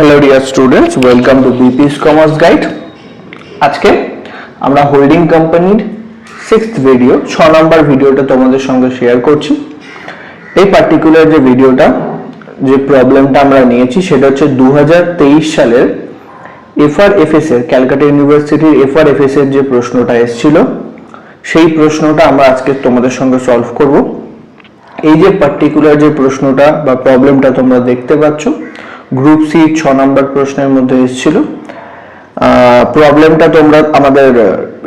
Hello dear students, welcome to BP's Commerce Guide. আজকে আমরা holding কোম্পানির 6th ভিডিও 6 নাম্বার ভিডিওটা তোমাদের সঙ্গে শেয়ার করছি। এই পার্টিকুলার যে ভিডিওটা যে প্রবলেমটা আমরা নিয়েছি সেটা হচ্ছে 2023 সালের FRFS এর ক্যালকাটা ইউনিভার্সিটির FRFS এর যে প্রশ্নটা এসেছিল সেই প্রশ্নটা আমরা আজকে তোমাদের সঙ্গে সলভ করব। এই যে পার্টিকুলার যে প্রশ্নটা বা প্রবলেমটা তোমরা দেখতে পাচ্ছ গ্রুপ সি 6 নাম্বার প্রশ্নের মধ্যে এসেছিল। প্রবলেমটা তোমরা আমাদের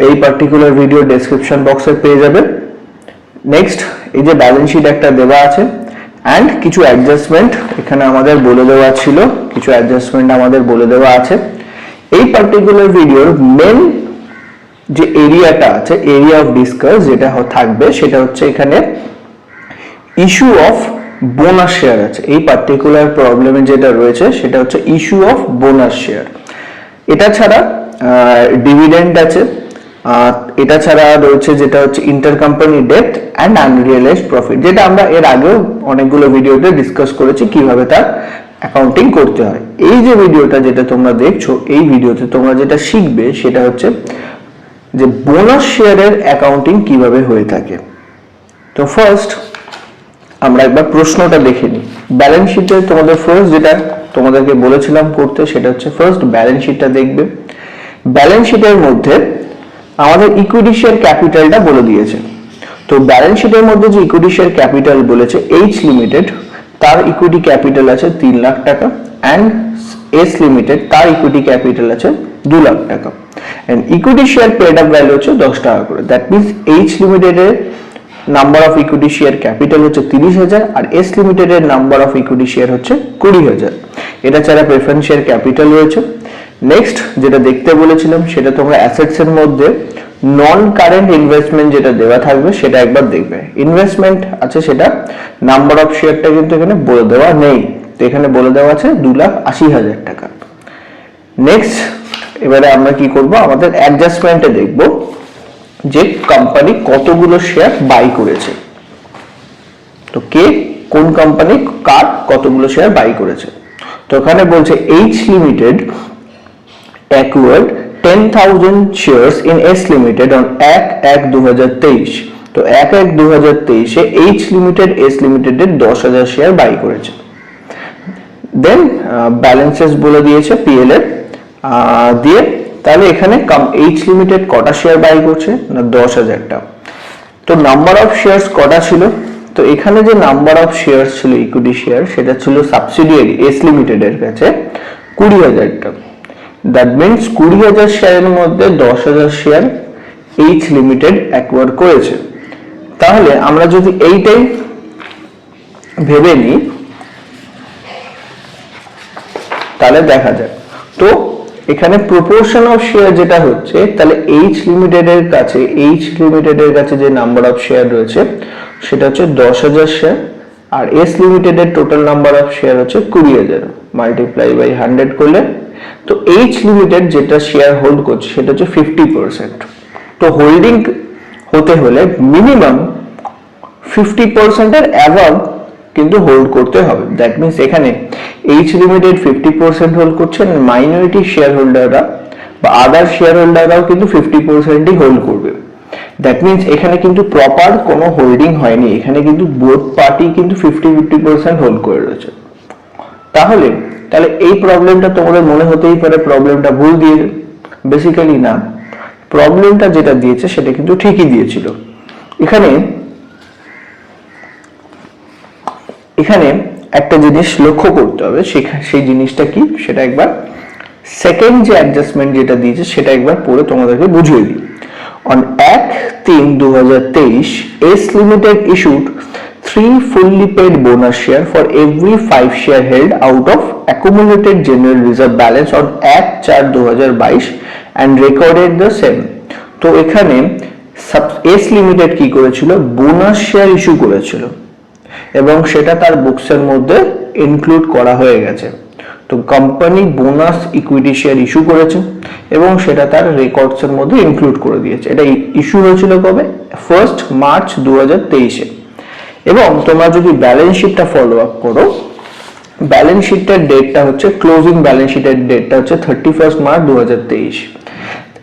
এই পার্টিকুলার ভিডিও ডেসক্রিপশন বক্সে পেয়ে যাবে। নেক্সট এই যে ব্যালেন্স শিট একটা দেওয়া আছে এন্ড কিছু অ্যাডজাস্টমেন্ট এখানে আমাদের বলে দেওয়া ছিল, কিছু অ্যাডজাস্টমেন্ট আমাদের বলে দেওয়া আছে। এই পার্টিকুলার ভিডিওর মেন যে এরিয়াটা আছে, এরিয়া অফ ডিসকাস যেটা থাকবে সেটা হচ্ছে এখানে ইস্যু অফ বোনাস শেয়ার আছে। এই পার্টিকুলার প্রবলেমে যেটা রয়েছে সেটা হচ্ছে ইস্যু অফ বোনাস শেয়ার। এটা ছাড়া ডিভিডেন্ড আছে, এটা ছাড়া রয়েছে যেটা হচ্ছে inter company debt and unrealised profit, যেটা আমরা এর আগেও অনেকগুলো ভিডিওতে ডিসকাস করেছি কিভাবে তার অ্যাকাউন্টিং করতে হয়। এই যে ভিডিওটা যেটা তোমরা দেখছো এই ভিডিওতে তোমরা যেটা শিখবে সেটা হচ্ছে যে বোনাস শেয়ারের অ্যাকাউন্টিং কিভাবে হয়ে থাকে। তো ফার্স্ট আমরা একবার প্রশ্নটা দেখে নিই। ব্যালেন্স শিটে তোমাদের ফার্স্ট যেটা তোমাদেরকে বলেছিলাম করতে সেটা হচ্ছে ফার্স্ট ব্যালেন্স শিটটা দেখবে। ব্যালেন্স শিটের মধ্যে আমাদের ইকুইটি শেয়ার ক্যাপিটালটা বলে দিয়েছে। তো ব্যালেন্স শিটের মধ্যে যে ইকুইটি শেয়ার ক্যাপিটাল বলেছে এইচ লিমিটেড তার ইকুইটি ক্যাপিটাল আছে 3 লাখ টাকা এন্ড এস লিমিটেড তার ইকুইটি ক্যাপিটাল আছে 2 লাখ টাকা and equity share paid up value হচ্ছে 10 টাকা করে। দ্যাট মিন্স এইচ লিমিটেডের number of equity share capital হচ্ছে 30,000 আর এস লিমিটেডের নাম্বার অফ ইকুইটি শেয়ার হচ্ছে 20,000। এটা ছাড়া প্রেফারেন্স শেয়ার ক্যাপিটাল রয়েছে। নেক্সট যেটা দেখতে বলেছিলাম সেটা তোমরা অ্যাসেটস এর মধ্যে নন কারেন্ট ইনভেস্টমেন্ট যেটা দেওয়া থাকবে সেটা একবার দেখবে। ইনভেস্টমেন্ট আছে সেটা নাম্বার অফ শেয়ারটা কিন্তু এখানে বলে দেওয়া নেই, তো এখানে বলে দেওয়া আছে 2,80,000 টাকা। নেক্সট এবারে আমরা কি করব, আমাদের অ্যাডজাস্টমেন্টে দেখব যে কোম্পানি কতগুলো শেয়ার বাই করেছে। তো কে কোন কোম্পানি কার কতগুলো শেয়ার বাই করেছে। তো এখানে বলছে H limited acquired 10,000 shares in S Limited on 1/1/2023। তো 1/1/2023 এ এইচ লিমিটেড এস লিমিটেডের 10,000 শেয়ার বাই করেছে। দেন ব্যালেন্সেস বলে দিয়েছে পিএল এর দিয়ে। তাহলে এখানে এইচ লিমিটেড কটা শেয়ার বাই করছে না 10,000টা। তো নাম্বার অফ শেয়ারস কটা ছিল, তো এখানে যে নাম্বার অফ শেয়ারস ছিল ইকুইটি শেয়ার সেটা ছিল সাবসিডিয়ারি এস লিমিটেডের কাছে 20,000টা। দ্যাট মিন্স 20,000 শেয়ারের মধ্যে 10,000 শেয়ার এইচ লিমিটেড অ্যাকোয়ার করেছে। তাহলে আমরা যদি এইটাই ভেবে নিই তাহলে দেখা যায় তো এখানে প্রপোর্শন অফ শেয়ার যেটা হচ্ছে, তাহলে এইচ লিমিটেডের কাছে যে নাম্বার অফ শেয়ার রয়েছে সেটা হচ্ছে 10,000 শেয়ার আর এস লিমিটেডের টোটাল নাম্বার অফ শেয়ার হচ্ছে 20,000 মাল্টিপ্লাই বাই 100 করলে তো এইচ লিমিটেড যেটা শেয়ার হোল্ড করছে সেটা হচ্ছে 50%। তো হোল্ডিং হতে হলে মিনিমাম 50% এর অ্যাবাভ কিন্তু হোল্ড করতে হবে। দ্যাট মিন্স এখানে এইচ লিমিটেড 50% হোল্ড করছেন, মাইনরিটি শেয়ার হোল্ডাররা বা আদার শেয়ার হোল্ডাররাও কিন্তু 50%ই হোল্ড করবে। দ্যাট মিন্স এখানে কিন্তু প্রপার কোনো হোল্ডিং হয়নি, এখানে কিন্তু বোথ পার্টি কিন্তু 50% হোল্ড করে রয়েছে। তাহলে এই প্রবলেমটা তোমাদের মনে হতেই পারে প্রবলেমটা ভুল দিয়ে, বেসিক্যালি না, প্রবলেমটা যেটা দিয়েছে সেটা কিন্তু ঠিকই দিয়েছিল। এখানে একটা জিনিস লক্ষ্য করতে হবে, সেই জিনিসটা কি সেটা একবার সেকেন্ড যে অ্যাডজাস্টমেন্ট যেটা দিয়েছে সেটা একবার পড়ে তোমাদেরকে বুঝিয়ে দিই। On 1/3/2023 S limited issued 3 fully paid bonus share for every 5 share held out of accumulated general reserve balance on 1/4/2022 and recorded the same। তো এখানে এস লিমিটেড কি করেছিল, বোনাস শেয়ার ইস্যু করেছিল এবং সেটা তার বুকসের মধ্যে ইনক্লুড করা হয়ে গেছে। তো company bonus equity share issue করেছে এবং সেটা তার রেকর্ডসের মধ্যে ইনক্লুড করে দিয়েছে। এটা ইস্যু হয়েছিল কবে, 1 মার্চ 2023-এ। এবং তোমরা যদি ব্যালেন্স শিটটা ফলো আপ করো ব্যালেন্স শিটের ডেটটা হচ্ছে, ক্লোজিং ব্যালেন্স শিটের ডেটটা হচ্ছে 31 March 2023,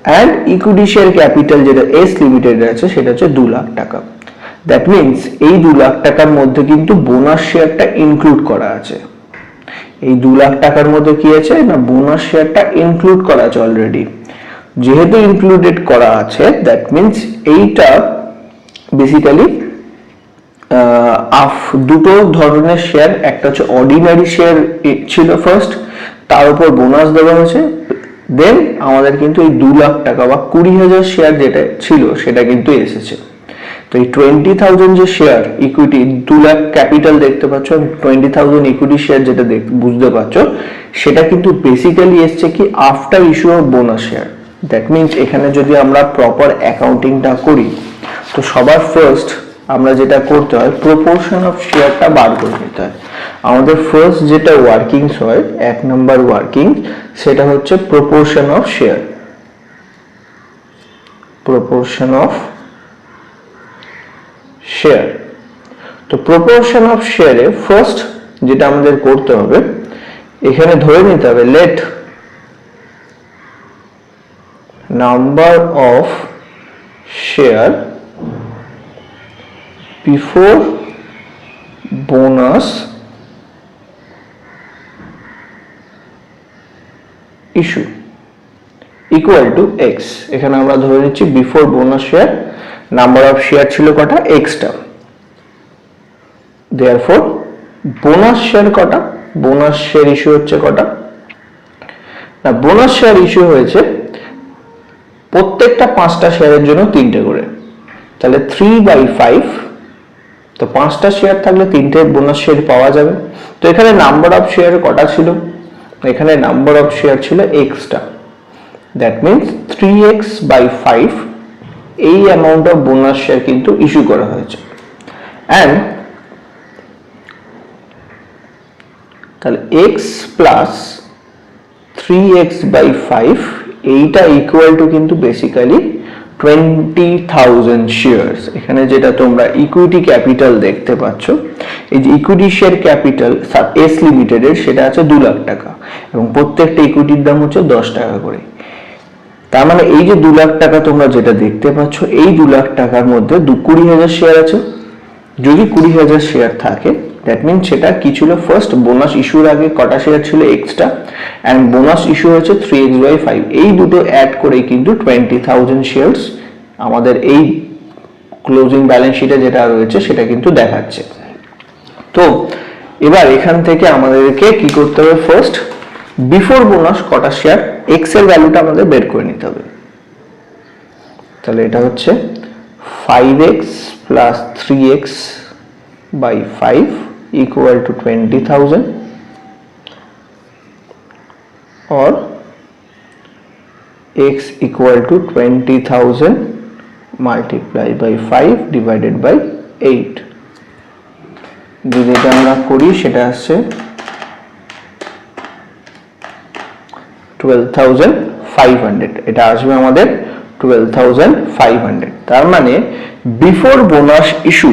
and equity share capital যেটা এস লিমিটেড আছে সেটা হচ্ছে 2 লাখ টাকা। দ্যাট মিনস এই 2 লাখ টাকার মধ্যে কিন্তু বোনাস শেয়ারটা ইনক্লুড করা আছে। এই 2 লাখ টাকার মধ্যে কি আছে না, বোনাস শেয়ারটা ইনক্লুড করা আছে অলরেডি। যেহেতু ইনক্লুডেড করা আছে দ্যাট মিনস এইটা বেসিক্যালি দুটো ধরনের শেয়ার, একটা হচ্ছে অর্ডিনারি শেয়ার ছিল ফার্স্ট, তার উপর বোনাস দেওয়া হয়েছে, দেন আমাদের কিন্তু এই 2 লাখ টাকা বা 20,000 শেয়ার যেটা ছিল সেটা কিন্তু এসেছে। তো এই 20,000 যে শেয়ার ইকুইটি, 2 লাখ ক্যাপিটাল দেখতে পাচ্ছ, 20,000 ইকুইটি শেয়ার যেটা বুঝতে পারছো, সেটা কিন্তু বেসিক্যালি এসছে কি after issue of bonus share. That means এখানে যদি আমরা প্রপার অ্যাকাউন্টিংটা করি তো সবার ফার্স্ট আমরা যেটা করতে হয় প্রপোর্শন অফ শেয়ারটা বার করে নিতে হয়। আমাদের ফার্স্ট যেটা ওয়ার্কিংস হয়, 1 নম্বর ওয়ার্কিং, সেটা হচ্ছে proportion of share. Proportion of share, তো প্রপোর্শন অফ শেয়ারে ফার্স্ট যেটা আমাদের করতে হবে, এখানে ধরে নিতে হবে let number of share before bonus issue equal to x. এখানে আমরা ধরে নিচ্ছি before bonus share number of share ছিল কটা, এক্সটা। দেয়ারফর বোনাস শেয়ার কটা, বোনাস শেয়ার ইস্যু হচ্ছে কটা না, বোনাস শেয়ার ইস্যু হয়েছে প্রত্যেকটা 5টা শেয়ারের জন্য 3টে করে, তাহলে 3/5, তো 5টা শেয়ার থাকলে 3টে বোনাস শেয়ার পাওয়া যাবে। তো এখানে নাম্বার অফ শেয়ার কটা ছিল, এখানে নাম্বার অফ শেয়ার ছিল এক্সটা, দ্যাট মিনস 3x/5 এই অ্যামাউন্ট অফ বোনাস শেয়ার কিন্তু ইস্যু করা হয়েছে। অ্যান্ড তাহলে x প্লাস 3x/5 এইটা ইকুয়াল টু কিন্তু বেসিক্যালি 20,000 শেয়ারস। এখানে যেটা তোমরা ইকুইটি ক্যাপিটাল দেখতে পাচ্ছ, এই যে ইকুইটি শেয়ার ক্যাপিটাল এস লিমিটেডের সেটা আছে 2 লাখ টাকা, এবং প্রত্যেকটা ইকুইটির দাম হচ্ছে 10 টাকা করে। তার মানে এই যে 2 লাখ টাকা তোমরা যেটা দেখতে পাচ্ছ, এই 2 লাখ টাকার মধ্যে 20,000 শেয়ার আছে। যদি 20,000 শেয়ার থাকে দ্যাট মিনস সেটা কি ছিল, ফার্স্ট বোনাস ইস্যুর আগে কটা শেয়ার ছিল, এক্সটা, অ্যান্ড বোনাস ইস্যু হয়েছে 3x/5, এই দুটো অ্যাড করে কিন্তু 20,000 শেয়ারস আমাদের এই ক্লোজিং ব্যালেন্স শিটে যেটা রয়েছে সেটা কিন্তু দেখাচ্ছে। তো এবার এখান থেকে আমাদেরকে কি করতে হবে, ফার্স্ট বিফোর বোনাস কটা শেয়ার, এক্স এর ভ্যালুটা আমাদের বের করে নিতে হবে। তাহলে এটা হচ্ছে 5x plus 3x/5 equal to 20,000, or x equal to 20,000 multiplied by 5 divided by 8। যদি এটা আমরা করি সেটা আসছে 12,500, এটা আসবে আমাদের 12,500। তার মানে বিফোর বোনাস ইস্যু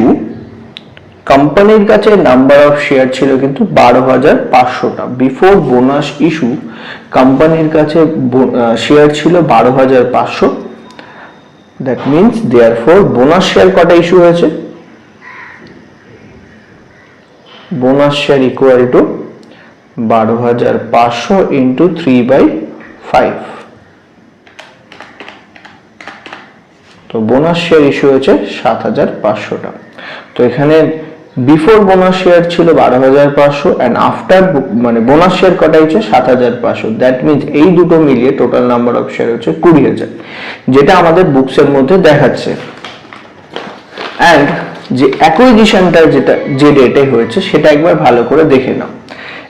কোম্পানির কাছে নাম্বার অফ শেয়ার ছিল কিন্তু 12,500টা। বিফোর বোনাস ইস্যু কোম্পানির কাছে শেয়ার ছিল 12,500, that means therefore bonus share কটা ইস্যু হয়েছে, bonus share equal to 12,500 into 3/5। তো বোনাস শেয়ার ইস্যু হয়েছে 7,500টা। তো এখানে বিফোর বোনাস শেয়ার ছিল 12,500 এন্ড আফটার মানে বোনাস শেয়ার কটা হচ্ছে 7,500, দ্যাট মিনস এই দুটো মিলিয়ে টোটাল নাম্বার অফ শেয়ার হচ্ছে 20,000, যেটা আমাদের বুকস এর মধ্যে দেখাচ্ছে। এন্ড যে অ্যাকুইজিশনটা যেটা যে ডেটে হয়েছে সেটা একবার ভালো করে দেখে নাও।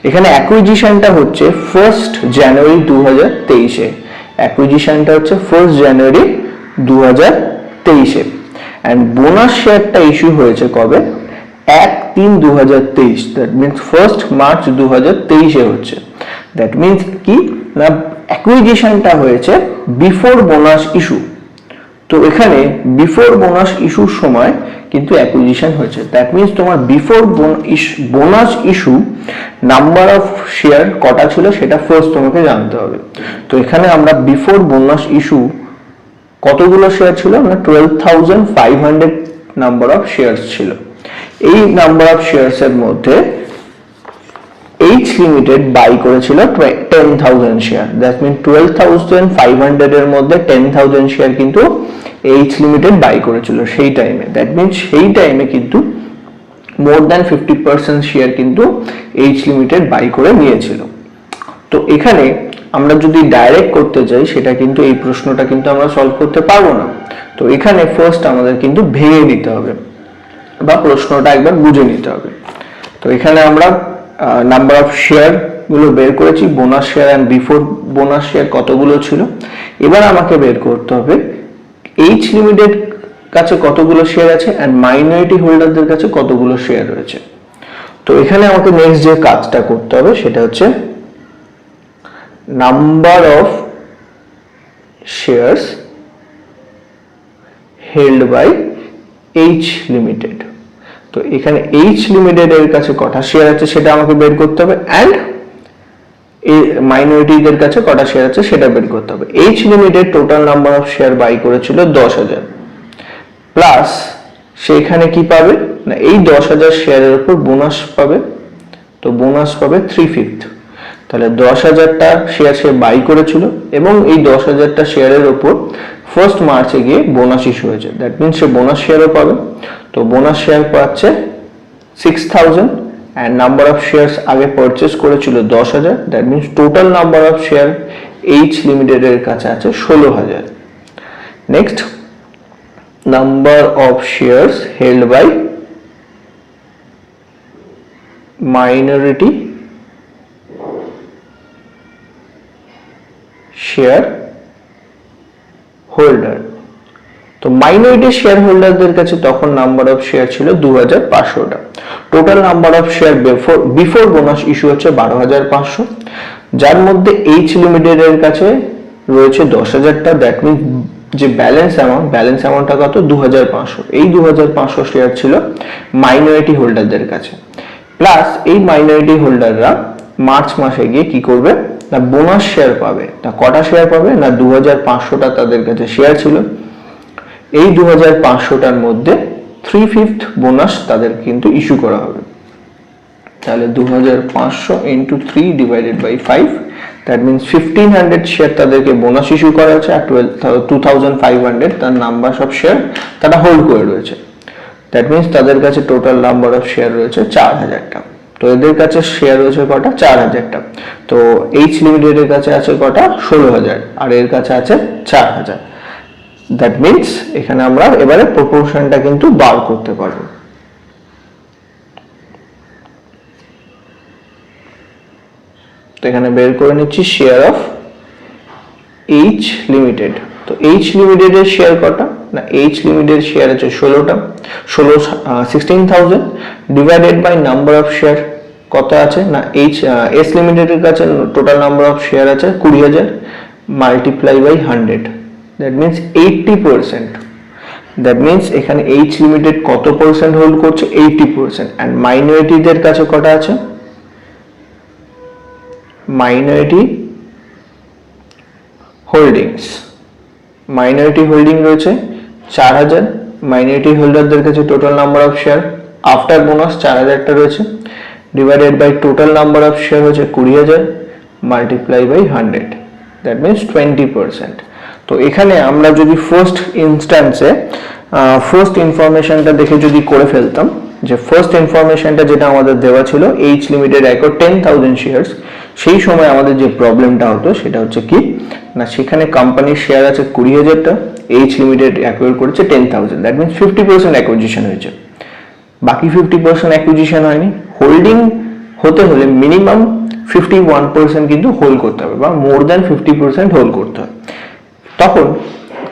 এখানে অ্যাকুইজিশনটা হচ্ছে 1 জানুয়ারি 2023-এ, অ্যাকুইজিশনটা হচ্ছে 1 জানুয়ারি 2023-এ, এন্ড বোনাস শেয়ারটা ইস্যু হয়েছে কবে, 1/3/2023, দ্যাট মিনস 1 মার্চ 2023-এ হচ্ছে। দ্যাট মিনস কি না, অ্যাকুইজিশনটা হয়েছে বিফোর বোনাস ইস্যু, তো এখানে বিফোর বোনাস ইস্যুর সময় কিন্তু অ্যাকুইজিশন হয়েছে, দ্যাট মিনস তোমার before bonus issue number of share কটা ছিল সেটা ফার্স্ট তোমাকে জানতে হবে। তো এখানে আমরা বিফোর বোনাস ইস্যু কতগুলো শেয়ার ছিল, না 12,500 নাম্বার অফ শেয়ারস ছিল। এই নাম্বার অফ শেয়ারস এর মধ্যে এইচ লিমিটেড বাই করেছিল 10,000 শেয়ার, দ্যাট মিন 12,500 এর মধ্যে 10,000 শেয়ার কিন্তু এইচ লিমিটেড বাই করেছিল সেই টাইমে। দ্যাট মিন সেই টাইমে কিন্তু মোর দ্যান 50% শেয়ার কিন্তু এইচ লিমিটেড বাই করে নিয়েছিল। তো এখানে আমরা যদি ডাইরেক্ট করতে যাই সেটা কিন্তু এই প্রশ্নটা কিন্তু আমরা সলভ করতে পারবো না। তো এখানে ফার্স্ট আমাদের কিন্তু ভেঙে নিতে হবে বা প্রশ্নটা একবার বুঝে নিতে হবে। তো এখানে আমরা নাম্বার অফ শেয়ার গুলো বের করেছি, bonus share and before bonus share কতগুলো ছিল। এবার আমাকে বের করতে হবে এইচ লিমিটেড কাছে কতগুলো শেয়ার আছে এন্ড মাইনরিটি হোল্ডারদের কাছে কতগুলো শেয়ার রয়েছে। তো এখানে আমাকে নেক্সট যে কাজটা করতে হবে সেটা হচ্ছে number of shares held by H limited. তো এখানে এইচ লিমিটেড এর কাছে কটা শেয়ার আছে সেটা আমাকে বের করতে হবে এন্ড মাইনরিটিদের কাছে কটা শেয়ার আছে সেটা বের করতে হবে। H limited total number of share buy করেছিল 10,000 প্লাস সেখানে কি পাবে না এই 10,000 শেয়ারের উপর বোনাস পাবে। তো বোনাস পাবে 3/5, তাহলে 10,000টা শেয়ার সে বাই করেছিল এবং এই 10,000টা শেয়ারের উপর ফার্স্ট মার্চে গিয়ে বোনাস ইস্যু হয়েছে, দ্যাট মিনস সে বোনাস শেয়ারও পাবে। তো বোনাস শেয়ার পাচ্ছে 6,000 and number of shares আগে পারচেজ করেছিল 10,000, that means total number of share H limited এর কাছে আছে 16,000। Next number of shares held by minority shareholder. তো মাইনরিটি শেয়ার হোল্ডারদের কাছে তখন নাম্বার অফ শেয়ার ছিল 2,500টা। Total number of share before bonus issue হচ্ছে 12,500, যার মধ্যে এইচ লিমিটেড এর কাছে রয়েছে 10,000টা, দ্যাট মিনস যে ব্যালেন্স অ্যামাউন্টটা কত 2,500। এই 2,500 শেয়ার ছিল মাইনরিটি হোল্ডারদের কাছে, প্লাস এই মাইনরিটি হোল্ডাররা মার্চ মাসে গিয়ে কি করবে না বোনাস শেয়ার পাবে। তা কটা শেয়ার পাবে না 2,500টা তাদের কাছে শেয়ার ছিল। এই 2,500টার মধ্যে 3/5 বোনাস তাদের কিন্তু ইস্যু করা হবে। তাহলে 2,500 into 3 divided by 5, that means 1,500 share তাদেরকে বোনাস ইস্যু করা হচ্ছে আর 2,500 তার নাম্বার অফ শেয়ার তারা হোল্ড করে রয়েছে। দ্যাট মিনস তাদের কাছে টোটাল নাম্বার অফ শেয়ার রয়েছে 4,000টা। তো এদের কাছে শেয়ার রয়েছে কটা 4,000টা। তো এইচ লিমিটেড এর কাছে আছে কটা 16,000 আর এর কাছে আছে 4,000। দ্যাট মিনস এখানে আমরা এবারে প্রপোর্শনটা কিন্তু বার করতে পারবো। তো এখানে বের করে নিচ্ছি শেয়ার অফ এইচ লিমিটেড। তো এইচ লিমিটেড এর শেয়ার কটা না এইচ লিমিটেড শেয়ার আছে 16টা, 16,000 divided by number of share কত আছে না এস লিমিটেড এর কাছে টোটাল নাম্বার অফ শেয়ার আছে 20,000 multiply by 100, that means 80%. that means এখানে এইচ লিমিটেড কত পার্সেন্ট হোল্ড করছে 80%, and মাইনরিটিদের কাছে কটা আছে মাইনরিটি হোল্ডিং রয়েছে 4,000। মাইনরিটি হোল্ডারদের কাছে total number of share after bonus 4,000টা রয়েছে, divided by total number of share হচ্ছে 20,000 মাল্টিপ্লাই বাই 100, that means 20%. তো এখানে আমরা যদি ফার্স্ট ইনস্ট্যান্সে ফার্স্ট ইনফরমেশনটা দেখে যদি করে ফেলতাম যে ফার্স্ট ইনফরমেশনটা যেটা আমাদের দেওয়া ছিল এইচ লিমিটেড অ্যাকোয়ার 10,000 শেয়ারস, সেই সময় আমাদের যে প্রবলেমটা হতো সেটা হচ্ছে কি না সেখানে কোম্পানির শেয়ার আছে 20,000টা, এইচ লিমিটেড অ্যাকোয়ার করেছে 10,000, দ্যাট মিনস 50% অ্যাকুইজিশন হয়েছে, বাকি 50% অ্যাকুইজিশন হয়নি। হোল্ডিং হতে হলে মিনিমাম 51% কিন্তু হোল্ড করতে হবে বা মোর দ্যান 50% হোল্ড করতে হবে। তখন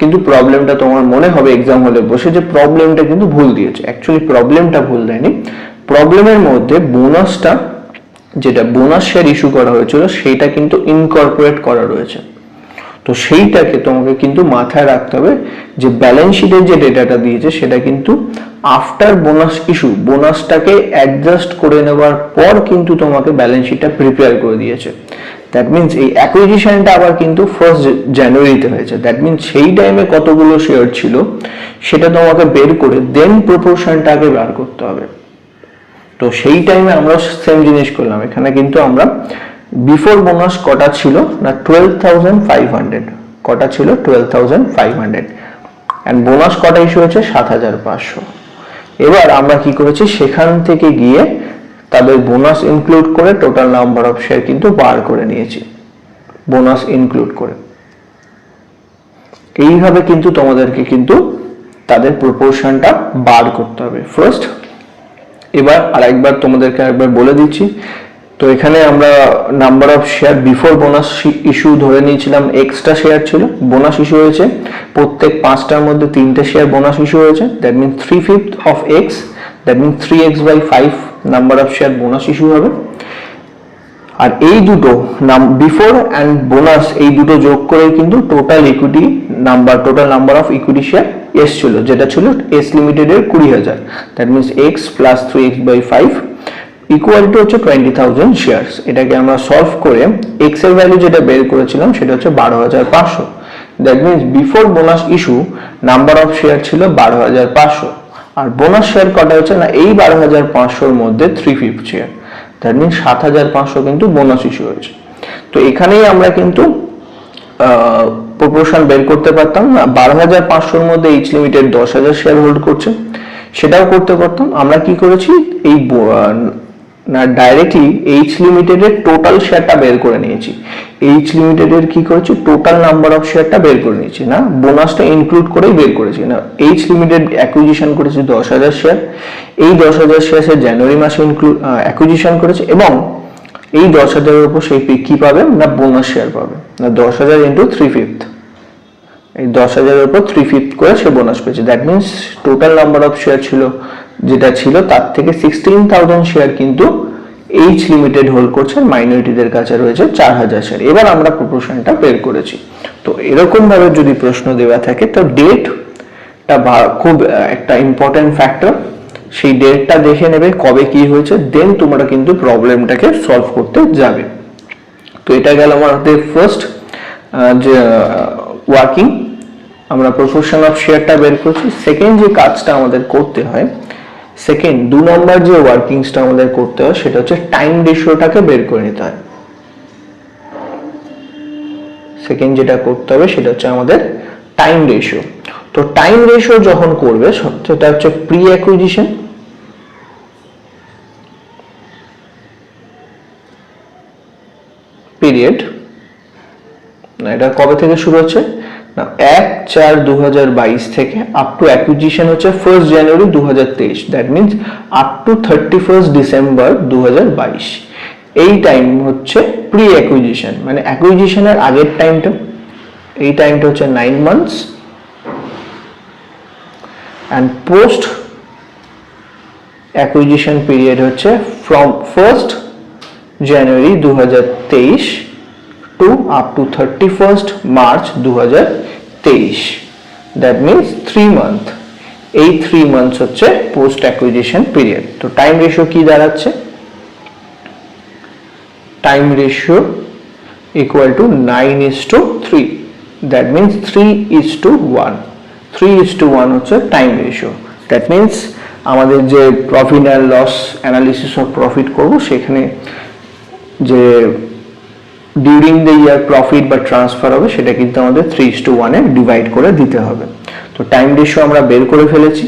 কিন্তু প্রবলেমটা তোমার মনে হবে এক্সাম হলে বসে যে প্রবলেমটা কিন্তু ভুল দিয়েছে, অ্যাকচুয়ালি প্রবলেমটা ভুল দেয়নি। প্রবলেমের মধ্যে বোনাসটা যেটা বোনাস শেয়ার ইস্যু করা হয়েছিল সেটা কিন্তু ইনকর্পোরেট করা রয়েছে। তো সেইটাকে তোমাকে কিন্তু মাথায় রাখতে হবে যে ব্যালেন্স শিটের যে ডেটাটা দিয়েছে সেটা কিন্তু আফটার বোনাস ইস্যু, বোনাসটাকে অ্যাডজাস্ট করে নেওয়ার পর কিন্তু তোমাকে ব্যালেন্স শিটটা প্রিপেয়ার করে দিয়েছে। দ্যাট মিনস এই অ্যাকুইজিশনটা আবার কিন্তু 1 জানুয়ারিতে হয়েছে। দ্যাট মিনস সেই টাইমে কতগুলো শেয়ার ছিল সেটা তোমাকে বের করে দেন প্রপোর্শনটাকে বার করতে হবে। তো সেই টাইমে আমরা সেম জিনিস করলাম। এখানে কিন্তু আমরা বিফোর বোনাস কটা ছিল না 12,500, কটা ছিল 12,500, এন্ড বোনাস কটা ইস্যু হয়েছে 7,500। এবার আমরা কি করেছি সেখান থেকে গিয়ে তাদের বোনাস ইনক্লুড করে টোটাল নাম্বার অফ শেয়ার কিন্তু বার করে নিয়েছি, বোনাস ইনক্লুড করে। এইভাবে কিন্তু তোমাদেরকে কিন্তু তাদের প্রপোর্শনটা বার করতে হবে ফার্স্ট। এবার আরেকবার তোমাদেরকে আরেকবার বলে দিচ্ছি। তো এখানে আমরা number of share before bonus issue ধরে নিয়েছিলাম এক্সট্রা শেয়ার ছিল, বোনাস ইস্যু হয়েছে প্রত্যেক 5টার মধ্যে 3টে শেয়ার বোনাস ইস্যু হয়েছে। That means 3/5 of x, that means 3x/5 number of share bonus issue হবে। আর এই দুটো বিফোর অ্যান্ড বোনাস এই দুটো যোগ করে কিন্তু total equity number, total number of equity share ছিল, যেটা ছিল এস লিমিটেড এর 20,000। That means x plus 3x/5 equal to হচ্ছে 20,000 শেয়ারস। এটাকে আমরা সলভ করে এক্স এর ভ্যালু যেটা বের করেছিলাম সেটা হচ্ছে 12,500। That means before bonus issue number of share ছিল 12,500, আর বোনাস শেয়ার কটা হচ্ছে না এই 12,500 মধ্যে 3/5 শেয়ার। দ্যাট মিনস 7,500 কিন্তু বোনাস ইস্যু হয়েছে। তো এখানেই আমরা কিন্তু প্রপোর্শন বের করতে পারতাম না। 12,500 মধ্যে এইচ লিমিটেড 10,000 শেয়ার হোল্ড করছে, সেটাও করতে পারতাম। আমরা কি করেছি এই না ডাইরেক্টলি এইচ লিমিটেড এর টোটাল শেয়ারটা বের করে নিয়েছি। এইচ লিমিটেড এর কি করেছি টোটাল নাম্বার অফ শেয়ারটা বের করে নিয়েছি, না বোনাসটা ইনক্লুড করেই বের করেছি। না এইচ লিমিটেড অ্যাকুইজিশন করেছে 10,000 শেয়ার, এই 10,000 শেয়ার জানুয়ারি মাসে অ্যাকুইজিশন করেছে, এবং এই 10,000 এর উপর সেই কি পাবে না বোনাস শেয়ার পাবে। না 10,000 ইন্টু 3/5, এই 10,000 এর উপর 3/5 করে সে বোনাস পেয়েছে। That means total number of share ছিল যেটা ছিল তার থেকে 16,000 শেয়ার কিন্তু এইচ লিমিটেড হোল্ড করছে, মাইনরিটিদের কাছে রয়েছে 4,000 শেয়ার। এবার আমরা প্রপোর্শনটা বের করেছি। তো এরকম ভাবে যদি প্রশ্ন দেওয়া থাকে তো ডেটটা খুব একটা ইম্পর্টেন্ট ফ্যাক্টর, সেই ডেটটা দেখে নেবে কবে কি হয়েছে, দেন তোমরা কিন্তু প্রবলেমটাকে সলভ করতে যাবে। তো এটা গেল আমাদের ফার্স্ট যে ওয়ার্কিং, আমরা প্রপোর্শন অফ শেয়ারটা বের করছি। সেকেন্ড যে কাজটা আমাদের করতে হয়, সেকেন্ড 2 নম্বর যে ওয়ার্কিংসটা আমাদের করতে হয় সেটা হচ্ছে টাইম রেশিওটাকে বের করে নিতে হয়। সেকেন্ড যেটা করতে হবে সেটা হচ্ছে আমাদের টাইম রেশিও। তো টাইম রেশিও যখন করবে সেটা হচ্ছে প্রি অ্যাকুইজিশন, পিরিয়ড, এটা কবে থেকে শুরু হচ্ছে না 1/4/2022 থেকে আপ টু অ্যাকুইজিশন হচ্ছে 1 জানুয়ারি 2023। That means up to 31 December 2022। এই টাইম হচ্ছে প্রি অ্যাকুইজিশন, মানে অ্যাকুইজিশনের আগের টাইমটা, এই টাইমটা হচ্ছে 9 months, and post acquisition period হচ্ছে from 1 January 2023 to up to 31st March 2023। that means 3 month, এই 3 months হচ্ছে পোস্ট অ্যাকুইজিশন পিরিয়ড। তো টাইম রেশিও কি দাঁড়াচ্ছে, time ratio equal to 9:3, that means 3:1, 3:1 হচ্ছে টাইম রেশিও। that means আমাদের যে profit and loss analysis of profit করব সেখানে যে ডিউরিং দ্য ইয়ার প্রফিট বা ট্রান্সফার হবে সেটা কিন্তু আমাদের 3:1 এ ডিভাইড করে দিতে হবে। তো টাইম রেশিও আমরা বের করে ফেলেছি,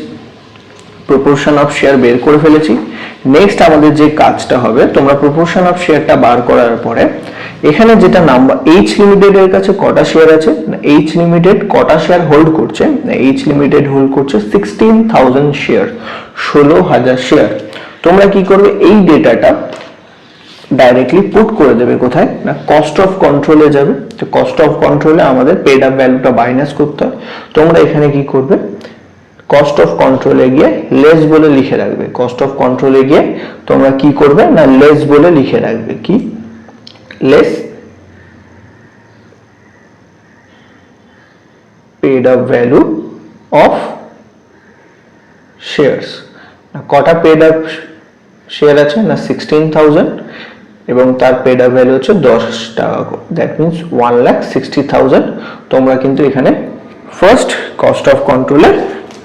প্রপোর্শন অফ শেয়ার বের করে ফেলেছি। নেক্সট আমাদের যে কাজটা হবে, তোমরা প্রপোর্শন অফ শেয়ারটা বার করার পরে এখানে যেটা নাম্বার এইচ লিমিটেড এর কাছে কটা শেয়ার আছে, এইচ লিমিটেড কটা শেয়ার হোল্ড করছে, এইচ লিমিটেড হোল্ড করছে 16,000 শেয়ার, 16,000 শেয়ার। তোমরা কি করবে এই ডেটাটা ডাইরেক্টলি পুট করে দেবে কোথায় না কস্ট অফ কন্ট্রোলে যাবে। তো কস্ট অফ কন্ট্রোলে আমাদের পেড আপ ভ্যালুটা মাইনাস করতে হয়। তোমরা এখানে কি করবে কস্ট অফ কন্ট্রোলে গিয়ে লেস বলে লিখে রাখবে, কস্ট অফ কন্ট্রোলে গিয়ে তোমরা কি করবে না লেস বলে লিখে রাখবে, কি less, paid up value of shares. কটা পেড আপ শেয়ার আছে না 16,000 এবং তার পেড আপ ভ্যালু হচ্ছে 10 টাকা, দ্যাট মিনস 1,60,000। তোমরা কিন্তু এখানে ফার্স্ট কস্ট অফ কন্ট্রোলে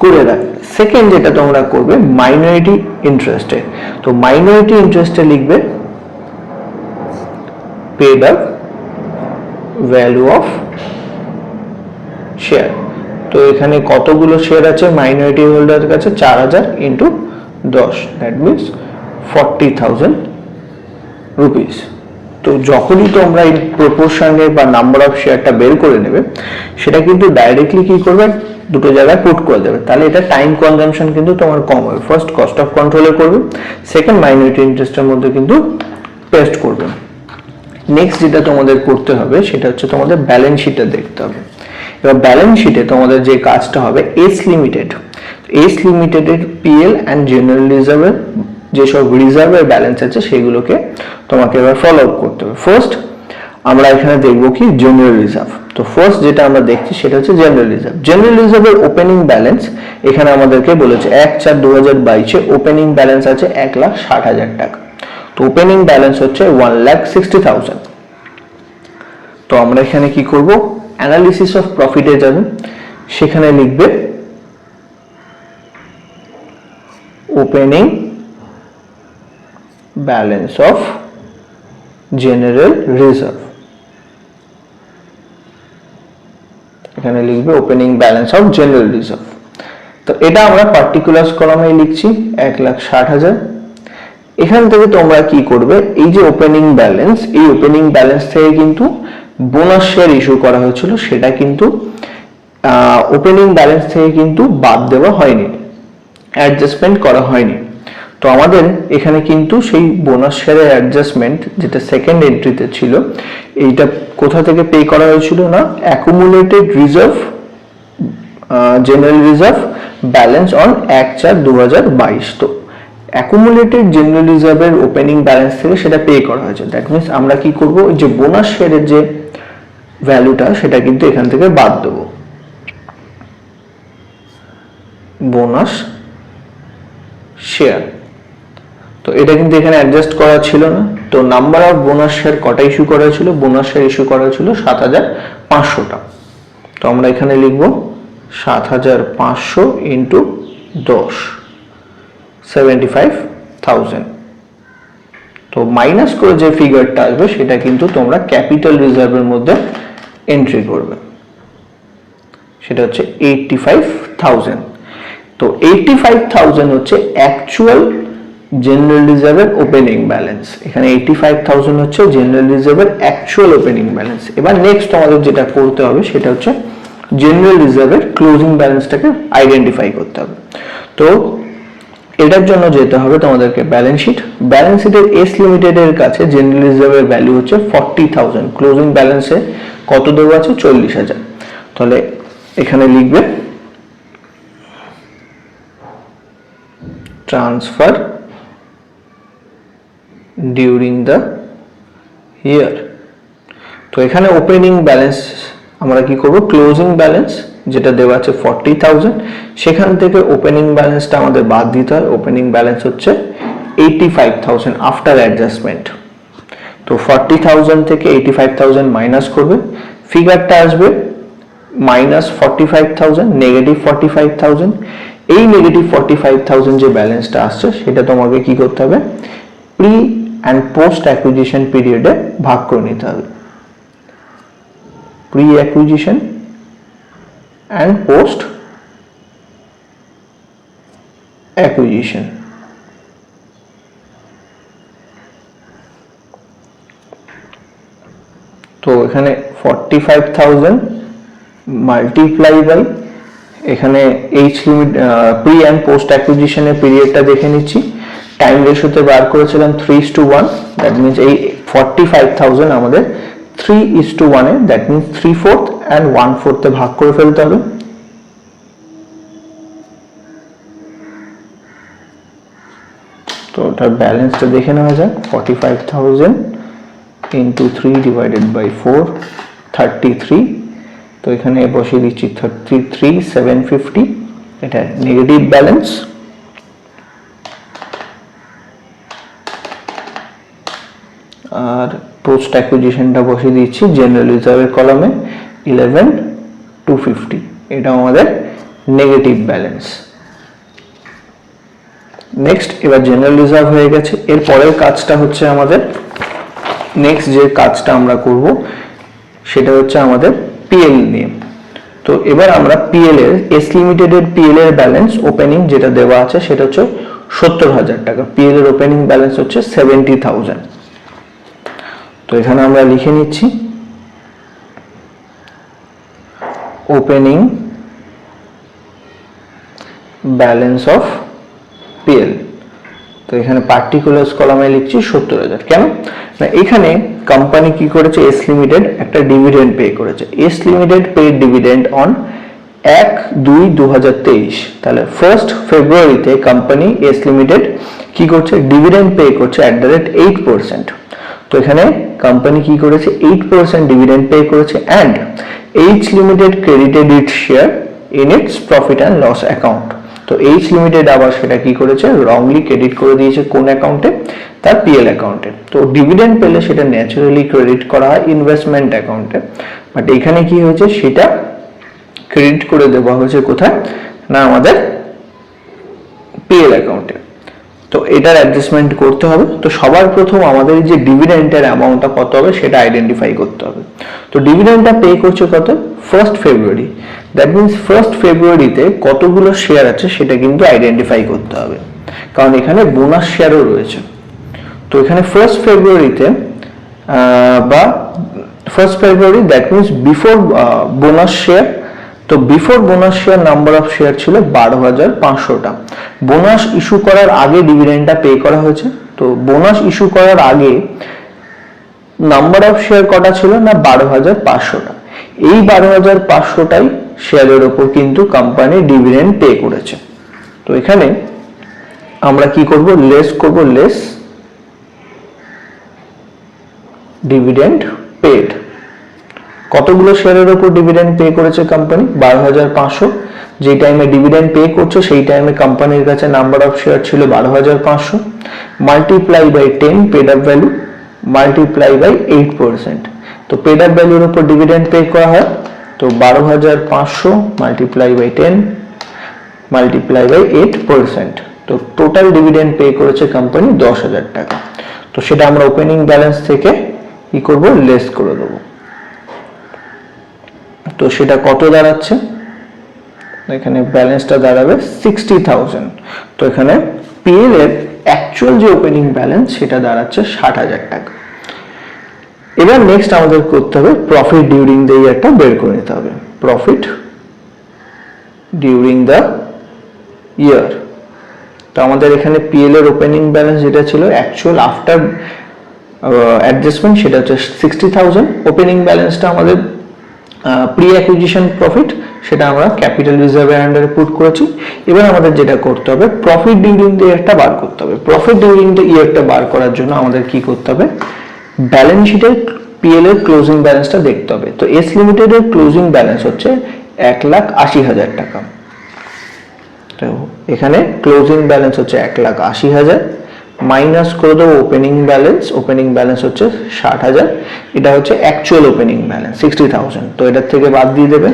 করে রাখবে। সেকেন্ড যেটা তোমরা করবে মাইনরিটি ইন্টারেস্টে, তো মাইনরিটি ইন্টারেস্টে লিখবে paid up value of share. তো এখানে কতগুলো শেয়ার আছে মাইনরিটি হোল্ডারের কাছে? 4,000 ইন্টু 10, দ্যাট মিনস 40,000 রুপিস। তো যখনই তোমরা এই প্রপোর্শনে বা নাম্বার অফ শেয়ারটা বের করে নেবে, সেটা কিন্তু ডাইরেক্টলি কি করবে, দুটো জায়গায় পুট করে দেবে, তাহলে এটা টাইম কনজাম্পশন কিন্তু তোমার কম হবে। ফার্স্ট কস্ট অফ কন্ট্রোলে করবে, সেকেন্ড মাইনরিটি ইন্টারেস্টের মধ্যে কিন্তু পেস্ট করবে। নেক্সট যেটা তোমাদের করতে হবে সেটা হচ্ছে তোমাদের ব্যালেন্স শিটটা দেখতে হবে। এবার ব্যালেন্স শিটে তোমাদের যে কাজটা হবে, এস লিমিটেডের পিএল অ্যান্ড জেনারেল রিজার্ভের যেসব রিজার্ভের ব্যালেন্স আছে সেগুলোকে তোমাকে এবার ফলো আপ করতে হবে। ফার্স্ট আমরা এখানে দেখবো কি জেনারেল রিজার্ভ। তো ফার্স্ট যেটা আমরা দেখছি সেটা হচ্ছে জেনারেল রিজার্ভ। জেনারেল রিজার্ভের ওপেনিং ব্যালেন্স এখানে আমাদেরকে বলেছে 1/4/2022 ওপেনিং ব্যালেন্স আছে 1,60,000 টাকা। তো ওপেনিং ব্যালেন্স হচ্ছে 1,60,000। তো আমরা এখানে কি করব, অ্যানালিসিস অফ প্রফিটে যাবে, সেখানে লিখবে opening balance of general reserve. এখানে লিখবে opening balance of general reserve. তো এটা আমরা পার্টিকুলার্স কলামে লিখছি 1,60,000। এখান থেকে তোমরা কি করবে, এই যে ওপেনিং ব্যালেন্স, এই ওপেনিং ব্যালেন্স থেকে কিন্তু বোনাস শেয়ার ইস্যু করা হয়েছিল, সেটা কিন্তু ওপেনিং ব্যালেন্স থেকে কিন্তু বাদ দেওয়া হয়নি, অ্যাডজাস্টমেন্ট করা হয়নি। তো আমাদের এখানে কিন্তু সেই বোনাস শেয়ারের অ্যাডজাস্টমেন্ট যেটা সেকেন্ড এন্ট্রিতে ছিল, এইটা কোথা থেকে পে করা হয়েছিল না accumulated reserve general reserve balance on 1/4/2022। তো অ্যাকুমুলেটেড জেনারেল রিজার্ভের ওপেনিং ব্যালেন্স থেকে সেটা পে করা হয়েছে, দ্যাট মিনস আমরা কি করব, ওই যে বোনাস শেয়ারের যে ভ্যালুটা সেটা কিন্তু এখান থেকে বাদ দেব, বোনাস শেয়ার। তো এটা কিন্তু এখানে অ্যাডজাস্ট করা ছিল না। তো নাম্বার অফ বোনাস শেয়ার কটা ইস্যু করা ছিল, বোনাস শেয়ার ইস্যু করা ছিল 7,500টা। তো আমরা এখানে লিখব 7,500 ইন্টু 10, 75,000। তো মাইনাস করে যে ফিগারটা আসবে সেটা কিন্তু তোমরা ক্যাপিটাল রিজার্ভের মধ্যে এন্ট্রি করবে, সেটা হচ্ছে 85,000। তো 85,000 হচ্ছে অ্যাকচুয়াল জেনারেল রিজার্ভের ওপেনিং ব্যালেন্স। এখানে 85,000 হচ্ছে জেনারেল রিজার্ভের অ্যাকচুয়াল ওপেনিং ব্যালেন্স। এবার নেক্সট আমাদের যেটা করতে হবে সেটা হচ্ছে জেনারেল রিজার্ভের ক্লোজিং ব্যালেন্সটাকে আইডেন্টিফাই করতে হবে। তো এটার জন্য যেতে হবে তোমাদেরকে ব্যালেন্স শিট। ব্যালেন্স শিটের এস লিমিটেডের কাছে জেনারেল রিজার্ভের ভ্যালু হচ্ছে 40,000, ক্লোজিং ব্যালেন্সে কত দেওয়া আছে 40,000। তাহলে এখানে লিখবে ট্রান্সফার ডিউরিং দ্য ইয়ার। তো এখানে ওপেনিং ব্যালেন্স আমরা কি করব, ক্লোজিং ব্যালেন্স যেটা দেওয়া আছে 40,000, সেখান থেকে ওপেনিং ব্যালেন্সটা আমাদের বাদ দিতে হয়। ওপেনিং ব্যালেন্স হচ্ছে 85,000 আফটার অ্যাডজাস্টমেন্ট। তো 40,000 থেকে 85,000 মাইনাস করবে, ফিগারটা আসবে -45,000, -45,000। এই -45,000 যে ব্যালেন্সটা আসছে সেটা তোমাকে কি করতে হবে, প্রি অ্যান্ড পোস্ট অ্যাকুইজিশন পিরিয়ডে ভাগ করে নিতে হবে। Pre acquisition and post acquisition। তো এখানে 45,000 মাল্টিপ্লাই বাই এখানে H limit pre and post অ্যাকুইজিশনের পিরিয়ডটা দেখে নিচ্ছি। টাইম রেশিওতে বার করেছিলাম 3:1, দ্যাট মিনস এই 45,000 আমাদের 3:1 এ, দ্যাট মিনস 3/4 and 1/4 ভাগ করে ফেলতে হবে। তো ওটার ব্যালেন্সটা দেখে নেওয়া যাক। 45,000 into 3 divided by 4, 33, তো এখানে বসিয়ে দিচ্ছি 33,750, এটা নেগেটিভ ব্যালেন্স। আর পোস্ট অ্যাকুইজিশনটা বসিয়ে দিচ্ছি জেনারেল রিজার্ভের কলামে 11,250, এটা আমাদের নেগেটিভ ব্যালেন্স। নেক্সট, এবার জেনারেল রিজার্ভ হয়ে গেছে। এর পরের কাজটা হচ্ছে আমাদের, নেক্সট যে কাজটা আমরা করব সেটা হচ্ছে আমাদের পিএল নিয়ে। তো এবার আমরা পিএল এর, এস লিমিটেডের পিএল এর ব্যালেন্স ওপেনিং যেটা দেওয়া আছে সেটা হচ্ছে 70,000 টাকা। পিএল এর ওপেনিং ব্যালেন্স হচ্ছে 70,000। তো এখানে আমরা লিখে নিচ্ছি ওপেনিং ব্যালেন্স অফ পিএল। তো এখানে পার্টিকুলার্স কলামে লিখছি 70,000। কেন না, এখানে কোম্পানি কি করেছে, এস লিমিটেড একটা ডিভিডেন্ড পে করেছে। S limited paid dividend on 1/2/2023। তাহলে 1 ফেব্রুয়ারিতে কোম্পানি এস লিমিটেড কি করছে, ডিভিডেন্ড পে করছে @8%। তো এখানে কোম্পানি কি করেছে, 8% ডিভিডেন্ড পে করেছে। And H limited credited its share in its profit and loss account. তো এইচ লিমিটেড আবার সেটা কি করেছে, রংলি ক্রেডিট করে দিয়েছে কোন অ্যাকাউন্টে, তার পিএল অ্যাকাউন্টে। তো ডিভিডেন্ড পেলে সেটা ন্যাচারালি ক্রেডিট করা হয় ইনভেস্টমেন্ট অ্যাকাউন্টে, বাট এখানে কি হয়েছে, সেটা ক্রেডিট করে দেওয়া হয়েছে কোথায় না, আমাদের পিএল অ্যাকাউন্টে। তো এটার অ্যাডজাস্টমেন্ট করতে হবে। তো সবার প্রথম আমাদের যে ডিভিডেন্ডের অ্যামাউন্টটা কত হবে সেটা আইডেন্টিফাই করতে হবে। তো ডিভিডেন্ডটা পে করছে কত, 1 ফেব্রুয়ারি। দ্যাট মিনস 1 ফেব্রুয়ারিতে কতগুলো শেয়ার আছে সেটা কিন্তু আইডেন্টিফাই করতে হবে, কারণ এখানে বোনাস শেয়ারও রয়েছে। তো এখানে 1 ফেব্রুয়ারিতে বা 1 February that means before bonus share. তো before bonus share number of share ছিল 12,500টা। বোনাস ইস্যু করার আগে ডিভিডেন্ডটা পে করা হয়েছে। তো বোনাস ইস্যু করার আগে নাম্বার অফ শেয়ার কটা ছিল না, 12,500টা। এই 12,500টাই শেয়ারের উপর কিন্তু কোম্পানি ডিভিডেন্ড পে করেছে। তো এখানে আমরা কি করব, লেস করব, লেস ডিভিডেন্ড পেড। কতগুলো শেয়ারের উপর ডিভিডেন্ড পে করেছে কোম্পানি, 12,500। যে টাইমে ডিভিডেন্ড পে করছে সেই টাইমে কোম্পানির কাছে নাম্বার অফ শেয়ার ছিল 12,500, multiply by 10 paid up value, multiply by 8%। তো পেড আপ ভ্যালুর উপর ডিভিডেন্ড পে করা হয়। তো 12,500 মাল্টিপ্লাই বাই 10 মাল্টিপ্লাই বাই 8%। তো টোটাল ডিভিডেন্ড পে করেছে কোম্পানি 10,000 টাকা। তো সেটা আমরা ওপেনিং ব্যালেন্স থেকে কি করব, লেস করে দেবো। তো সেটা কত দাঁড়াচ্ছে, এখানে ব্যালেন্সটা দাঁড়াবে 60,000। তো এখানে পিএল এর অ্যাকচুয়াল যে ওপেনিং ব্যালেন্স সেটা দাঁড়াচ্ছে 60,000 টাকা। এবার নেক্সট আমাদের করতে হবে প্রফিট ডিউরিং দ্য ইয়ারটা বের করে নিতে হবে। প্রফিট ডিউরিং দ্য ইয়ার। তো আমাদের এখানে পিএল এর ওপেনিং ব্যালেন্স যেটা ছিল অ্যাকচুয়াল আফটার অ্যাডজাস্টমেন্ট সেটা হচ্ছে 60,000। ওপেনিং ব্যালেন্সটা আমাদের প্রি অ্যাকুইজিশন প্রফিট, সেটা আমরা ক্যাপিটাল রিজার্ভের আন্ডারে পুট করেছি। এবার আমাদের যেটা করতে হবে, প্রফিট ডিউরিং দ্য ইয়ারটা বার করতে হবে। প্রফিট ডিউরিং দ্য ইয়ারটা বার করার জন্য আমাদের কি করতে হবে, ব্যালেন্স শিটের পিএল এর ক্লোজিং ব্যালেন্সটা দেখতে হবে। তো এস লিমিটেড এর ক্লোজিং ব্যালেন্স হচ্ছে 1,80,000 টাকা। তো এখানে ক্লোজিং ব্যালেন্স হচ্ছে 1,80,000, মাইনাস করে দেবো ওপেনিং ব্যালেন্স। ওপেনিং ব্যালেন্স হচ্ছে 60,000, এটা হচ্ছে অ্যাকচুয়াল ওপেনিং ব্যালেন্স 60,000। তো এটার থেকে বাদ দিয়ে দেবে।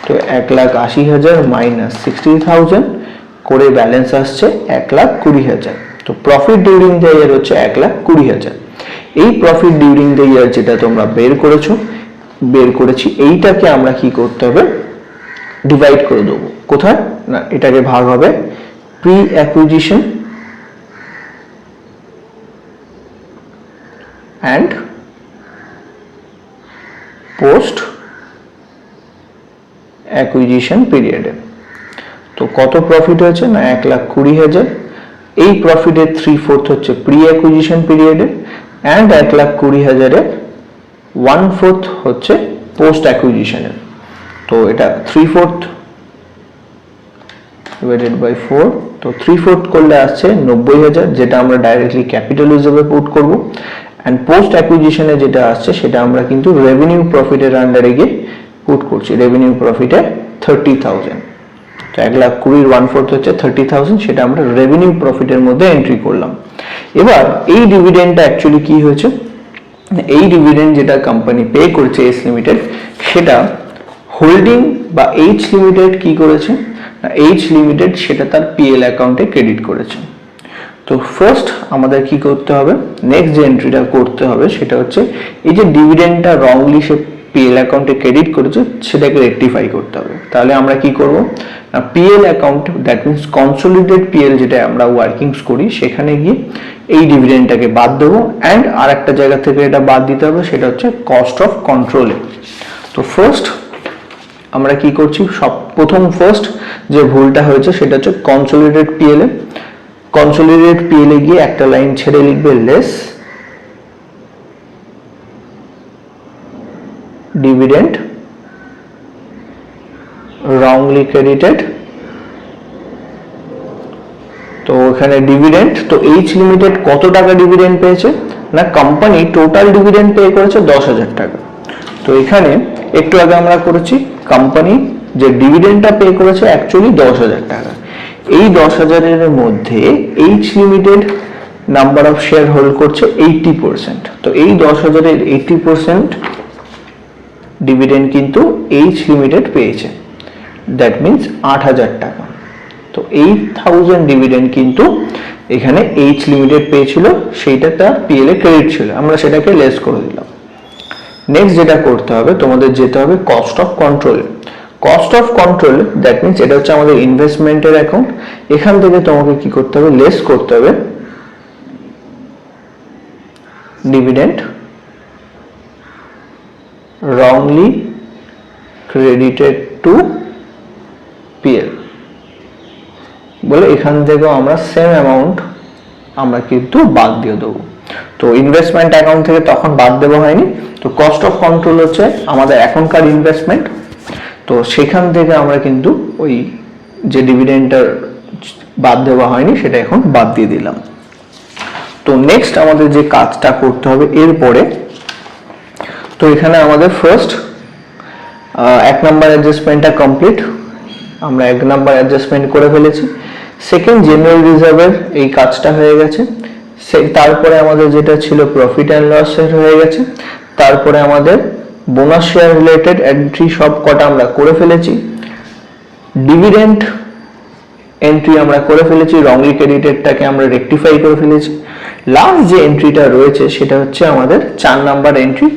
তো 1,80,000 মাইনাস 60,000 করে ব্যালেন্স আসছে 1,20,000। তো প্রফিট ডিউরিং দ্য ইয়ার হচ্ছে 1,20,000। এই প্রফিট ডিউরিং দ্য ইয়ার যেটা তোমরা বের করেছি, এইটাকে আমরা কি করতে হবে, ডিভাইড করে দেবো। কোথায় না, এটাকে ভাগ হবে pre acquisition and post acquisition period। তো কত প্রফিট হয়েছে না, 1,20,000। এই প্রফিটের 3/4 হচ্ছে প্রি অ্যাকুইজিশন পিরিয়ডে, অ্যান্ড 1,20,000 এর 1/4 হচ্ছে পোস্ট অ্যাকুইজিশনের। তো এটা 3/4 ডিভাইডেড বাই 4। তো 3/4 করলে আসছে 90,000, যেটা আমরা ডাইরেক্টলি ক্যাপিটাল রিজার্ভে পুট করব। অ্যান্ড পোস্ট অ্যাকুইজিশনে যেটা আসছে সেটা আমরা কিন্তু রেভিনিউ প্রফিটের আন্ডারে গিয়ে পুট করছি রেভিনিউ প্রফিটে 30,000। তো 1,20,000 1/4 হচ্ছে 30,000, সেটা আমরা রেভিনিউ প্রফিটের মধ্যে এন্ট্রি করলাম। এবার এই ডিভিডেন্ডটা অ্যাকচুয়ালি কি হয়েছে, এই ডিভিডেন্ড যেটা কোম্পানি পে করেছে এস লিমিটেড, সেটা হোল্ডিং বা এইচ লিমিটেড কি করেছে, এইচ লিমিটেড সেটা তার পিএল অ্যাকাউন্টে ক্রেডিট করেছে। তো ফার্স্ট আমাদের কি করতে হবে, নেক্সট যে এন্ট্রিটা করতে হবে সেটা হচ্ছে এই যে ডিভিডেন্ডটা রংলি সে পিএল অ্যাকাউন্টে ক্রেডিট করেছে সেটাকে রেকটিফাই করতে হবে। তাহলে আমরা কি করব, PL account that means consolidated PL যেটা আমরা ওয়ার্কিংস করি সেখানে গিয়ে এই ডিভিডেন্ডটাকে বাদ দেবো, অ্যান্ড আর একটা জায়গা থেকে এটা বাদ দিতে হবে, সেটা হচ্ছে কস্ট অফ কন্ট্রোলে। তো ফার্স্ট আমরা কি করছি, ফার্স্ট যে ভুলটা হয়েছে সেটা হচ্ছে কনসোলিডেটেড পিএল এ, কনসোলিডেটেড পিএল এ গিয়ে একটা লাইন ছেড়ে লিখবে লেস ডিভিডেন্ড wrongly credited। তো এখানে ডিভিডেন্ড, তো এইচ লিমিটেড কত টাকা ডিভিডেন্ড পেয়েছে না, কোম্পানি টোটাল ডিভিডেন্ড পে করেছে 10,000 টাকা। তো এখানে একটু আগে আমরা করেছি কোম্পানি যে ডিভিডেন্ডটা পে করেছে অ্যাকচুয়ালি 10,000 টাকা। এই 10,000 এর মধ্যে H limited number of share hold করছে 80%। তো এই 10,000 এর 80% ডিভিডেন্ড কিন্তু এইচ লিমিটেড পেয়েছে, দ্যাট মিনস 8,000 টাকা। তো 8,000 ডিভিডেন্ড কিন্তু এখানে এইচ লিমিটেড পেয়েছিল, সেইটা তার পিএল এ ক্রেডিট ছিল, আমরা সেটাকে লেস করে দিলাম। নেক্সট যেটা করতে হবে, তোমাদের যেতে হবে cost of control. Cost of control that means এটা হচ্ছে আমাদের ইনভেস্টমেন্টের অ্যাকাউন্ট, এখান থেকে তোমাকে কি করতে হবে, লেস করতে হবে dividend wrongly credited to PL বলে এখান থেকেও আমরা সেম অ্যামাউন্ট আমরা কিন্তু বাদ দিয়ে দেবো। তো ইনভেস্টমেন্ট অ্যাকাউন্ট থেকে তখন বাদ দেওয়া হয়নি, তো কস্ট অফ কন্ট্রোল হচ্ছে আমাদের এখনকার ইনভেস্টমেন্ট, তো সেখান থেকে আমরা কিন্তু ওই যে ডিভিডেন্ডটা বাদ দেওয়া হয়নি সেটা এখন বাদ দিয়ে দিলাম। তো নেক্সট আমাদের যে কাজটা করতে হবে এরপরে, তো এখানে আমাদের ফার্স্ট 1 নাম্বার অ্যাডজাস্টমেন্টটা কমপ্লিট, আমরা 1 নাম্বার অ্যাডজাস্টমেন্ট করে ফেলেছি। সেকেন্ড জেনারেল রিজার্ভের এই কাজটা হয়ে গেছে, তারপরে আমাদের যেটা ছিল প্রফিট অ্যান্ড লসের হয়ে গেছে, তারপরে আমাদের বোনাস শেয়ার রিলেটেড এন্ট্রি সব কটা আমরা করে ফেলেছি, ডিভিডেন্ড এন্ট্রি আমরা করে ফেলেছি, রংলি ক্রেডিটেডটাকে আমরা রেকটিফাই করে ফেলেছি। লাস্ট যে এন্ট্রিটা রয়েছে সেটা হচ্ছে আমাদের 4 নাম্বার এন্ট্রি।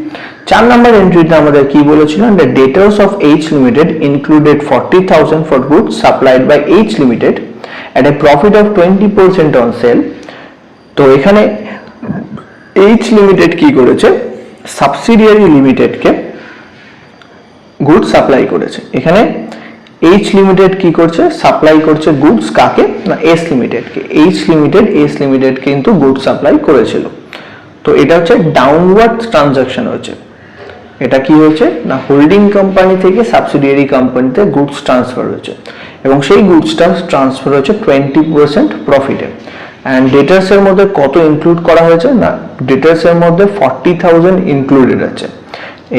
4 নাম্বার এন্ট্রিটা আমাদের কি বলেছিল, the debtors of H Limited included 40,000 for goods supplied by H Limited at a profit of 20% on sale। তো এখানে H Limited কি করেছে, সাবসিডিয়ারি লিমিটেডকে গুড সাপ্লাই করেছে। এখানে এইচ লিমিটেড কি করছে, সাপ্লাই করছে গুডস কাকে না এস লিমিটেডকে, এইচ লিমিটেড এস লিমিটেড কিন্তু গুড সাপ্লাই করেছিল। তো এটা হচ্ছে ডাউনওয়ার্ড ট্রানজাকশন হচ্ছে, এটা কি হয়েছে না হোল্ডিং কোম্পানি থেকে সাবসিডিয়ারি কোম্পানিতে গুডস ট্রান্সফার হয়েছে, এবং সেই গুডসটা ট্রান্সফার হচ্ছে 20% প্রফিটে। অ্যান্ড ডেটার্স এর মধ্যে কত ইনক্লুড করা হয়েছে না, ডেটার্স এর মধ্যে 40,000 ইনক্লুডেড আছে।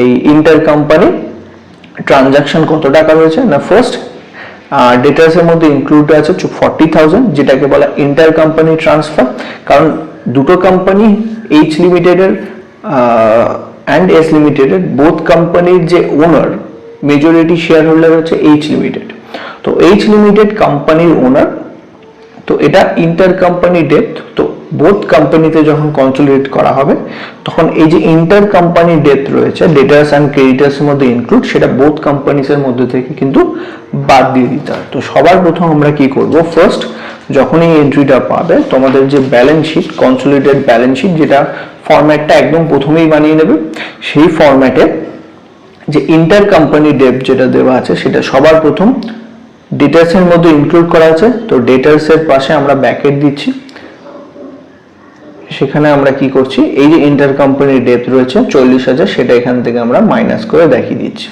এই ইন্টার কোম্পানি ট্রানজাকশন কত টাকা রয়েছে না, ফার্স্ট ডেটার্স এর মধ্যে ইনক্লুড আছে 40,000, যেটাকে বলা ইন্টার কোম্পানি ট্রান্সফার, কারণ দুটো কোম্পানি এইচ লিমিটেডের অ্যান্ড এস লিমিটেডের বোথ কোম্পানির যে ওনার মেজরিটি শেয়ার হোল্ডার হচ্ছে এইচ লিমিটেড। তো এইচ লিমিটেড কোম্পানির ওনার, তো এটা ইন্টার কোম্পানি ডেপ্ট। তো বোথ কোম্পানিতে যখন কনসোলিডেট করা হবে তখন এই যে ইন্টার কোম্পানি ডেপ্ট রয়েছে ডেটার্স অ্যান্ড ক্রেডিটার্স এর মধ্যে ইনক্লুড, সেটা বোথ কোম্পানিজ এর মধ্যে থেকে কিন্তু বাদ দিয়ে দিতে হয়। তো সবার প্রথম আমরা কি করব, ফার্স্ট যখন এই এন্ট্রিটা পাবে তোমাদের যে balance sheet, consolidated balance sheet, যেটা ফরম্যাটটা একদম প্রথমেই বানিয়ে নেবে, সেই ফরম্যাটে যে ইন্টার কোম্পানি ডেপ্ট যেটা দেওয়া আছে সেটা সবার প্রথম ডেটার্স এর মধ্যে ইনক্লুড করা আছে। তো ডেটার্স এর পাশে আমরা ব্র্যাকেট দিচ্ছি, সেখানে আমরা কি করছি, এই যে ইন্টার কোম্পানি ডেপ্ট রয়েছে 40,000, সেটা এখান থেকে আমরা মাইনাস করে দেখিয়ে দিচ্ছি।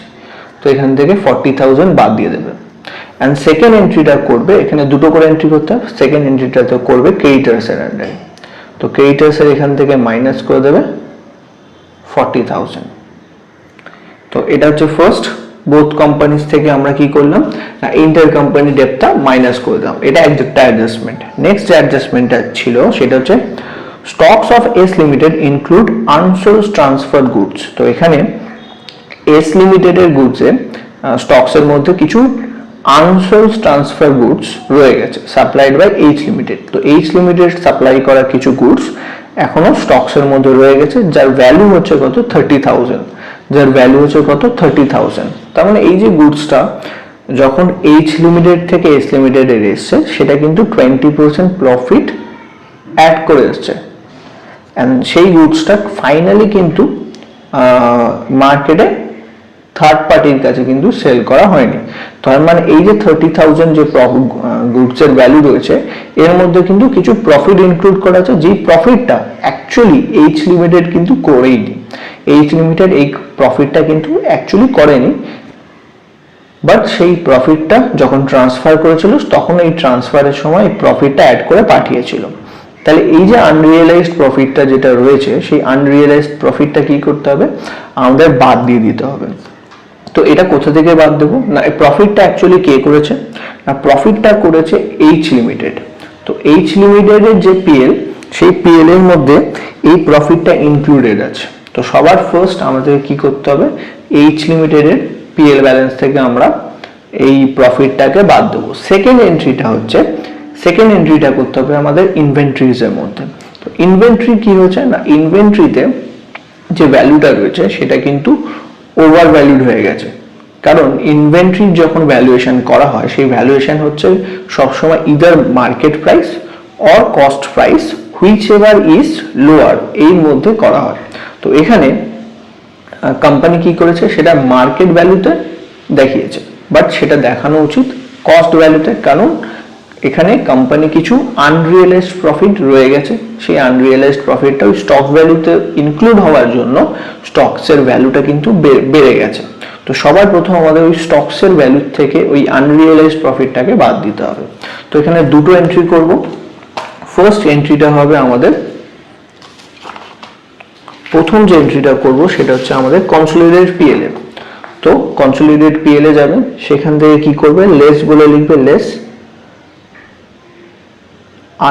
তো এখান থেকে 40,000 বাদ দিয়ে দেবে। এন্ড সেকেন্ড এন্ট্রিটা করবে, এখানে দুটো করে এন্ট্রি করতে হবে, সেকেন্ড এন্ট্রিটা তো করবে ক্রেডিটার্স এর আন্ডারে। তো ক্রেডিটার্স এর এখান থেকে মাইনাস করে দেবে 40,000। তো এটা হচ্ছে ফার্স্ট বোথ কোম্পানিজ থেকে আমরা কি করলাম না ইন্টার কোম্পানি ডেটটা মাইনাস করে দিলাম, এটা একটা অ্যাডজাস্টমেন্ট। নেক্সট যে অ্যাডজাস্টমেন্টটা ছিল সেটা হচ্ছে stocks of S limited include unsold transfer goods. তো এখানে এস লিমিটেডের গুডসে স্টকসের মধ্যে কিছু আনসোল্ড ট্রান্সফার গুডস রয়ে গেছে সাপ্লাইড বাই এইচ লিমিটেড। তো এইচ লিমিটেড সাপ্লাই করা কিছু গুডস এখনো স্টকসের মধ্যে রয়ে গেছে, যার ভ্যালু হচ্ছে কত 30,000, যার ভ্যালু হচ্ছে কত 30,000। তার মানে এই যে গুডসটা যখন এইচ লিমিটেড থেকে এস লিমিটেডে এসছে সেটা কিন্তু 20% প্রফিট অ্যাড করে এসছে, এন্ড সেই গুডসটা ফাইনালি কিন্তু মার্কেটে থার্ড পার্টির কাছে কিন্তু সেল করা হয়নি। তার মানে এই যে 30,000 যে গুডসের ভ্যালু রয়েছে এর মধ্যে কিন্তু কিছু প্রফিট ইনক্লুড করা আছে, যে প্রফিটটা অ্যাকচুয়ালি এইচ লিমিটেড কিন্তু করেইনি। এইচ লিমিটেড এই প্রফিটটা কিন্তু অ্যাকচুয়ালি করেনি, বাট সেই প্রফিটটা যখন ট্রান্সফার করেছিল তখন এই ট্রান্সফারের সময় এই প্রফিটটা অ্যাড করে পাঠিয়েছিল। তাহলে এই যে আনরিয়েলাইজড প্রফিটটা যেটা রয়েছে সেই আনরিয়েলাইজড প্রফিটটা কি করতে হবে, আমাদের বাদ দিয়ে দিতে হবে। তো এটা কোথা থেকে বাদ দেবো না, এই প্রফিটটা অ্যাকচুয়ালি কে করেছে না, প্রফিটটা করেছে এইচ লিমিটেড। তো এইচ লিমিটেডের যে পিএল সেই পিএল এর মধ্যে এই প্রফিটটা ইনক্লুডেড আছে। তো সবার ফার্স্ট আমাদের কি করতে হবে, এইচ লিমিটেডের পিএল ব্যালেন্স থেকে আমরা এই প্রফিটটাকে বাদ দেবো। সেকেন্ড এন্ট্রিটা করতে হবে আমাদের ইনভেন্টরিজ এর মধ্যে। তো ইনভেন্টরি কি হচ্ছে না, ইনভেন্টরিতে যে ভ্যালুটা রয়েছে সেটা কিন্তু ওভার ভ্যালুড হয়ে গেছে, কারণ ইনভেন্টরি যখন ভ্যালুয়েশন করা হয় সেই ভ্যালুয়েশন হচ্ছে সবসময় either market price or cost price which ever is lower, এর মধ্যে করা হয়। তো এখানে কোম্পানি কি করেছে সেটা মার্কেট ভ্যালুতে দেখিয়েছে, বাট সেটা দেখানো উচিত কস্ট ভ্যালুতে, কারণ এখানে কোম্পানি কিছু আনরিয়েলাইজড প্রফিট রয়ে গেছে, সেই আনরিয়েলাইজড প্রফিটটা ওই স্টক ভ্যালুতে ইনক্লুড হওয়ার জন্য স্টকসের ভ্যালুটা কিন্তু বেড়ে গেছে। তো সবার প্রথম আমাদের ওই স্টকসের ভ্যালু থেকে ওই আনরিয়েলাইজড প্রফিটটাকে বাদ দিতে হবে। তো এখানে দুটো এন্ট্রি করব। ফার্স্ট এন্ট্রিটা হবে আমাদের, প্রথম যে এন্ট্রিটা করব সেটা হচ্ছে আমাদের কনসোলিডেটেড পিএল এ। তো কনসোলিডেটেড পিএল এ যাবে, সেখান থেকে কি করবে, লেস বলে লিখবে, লেস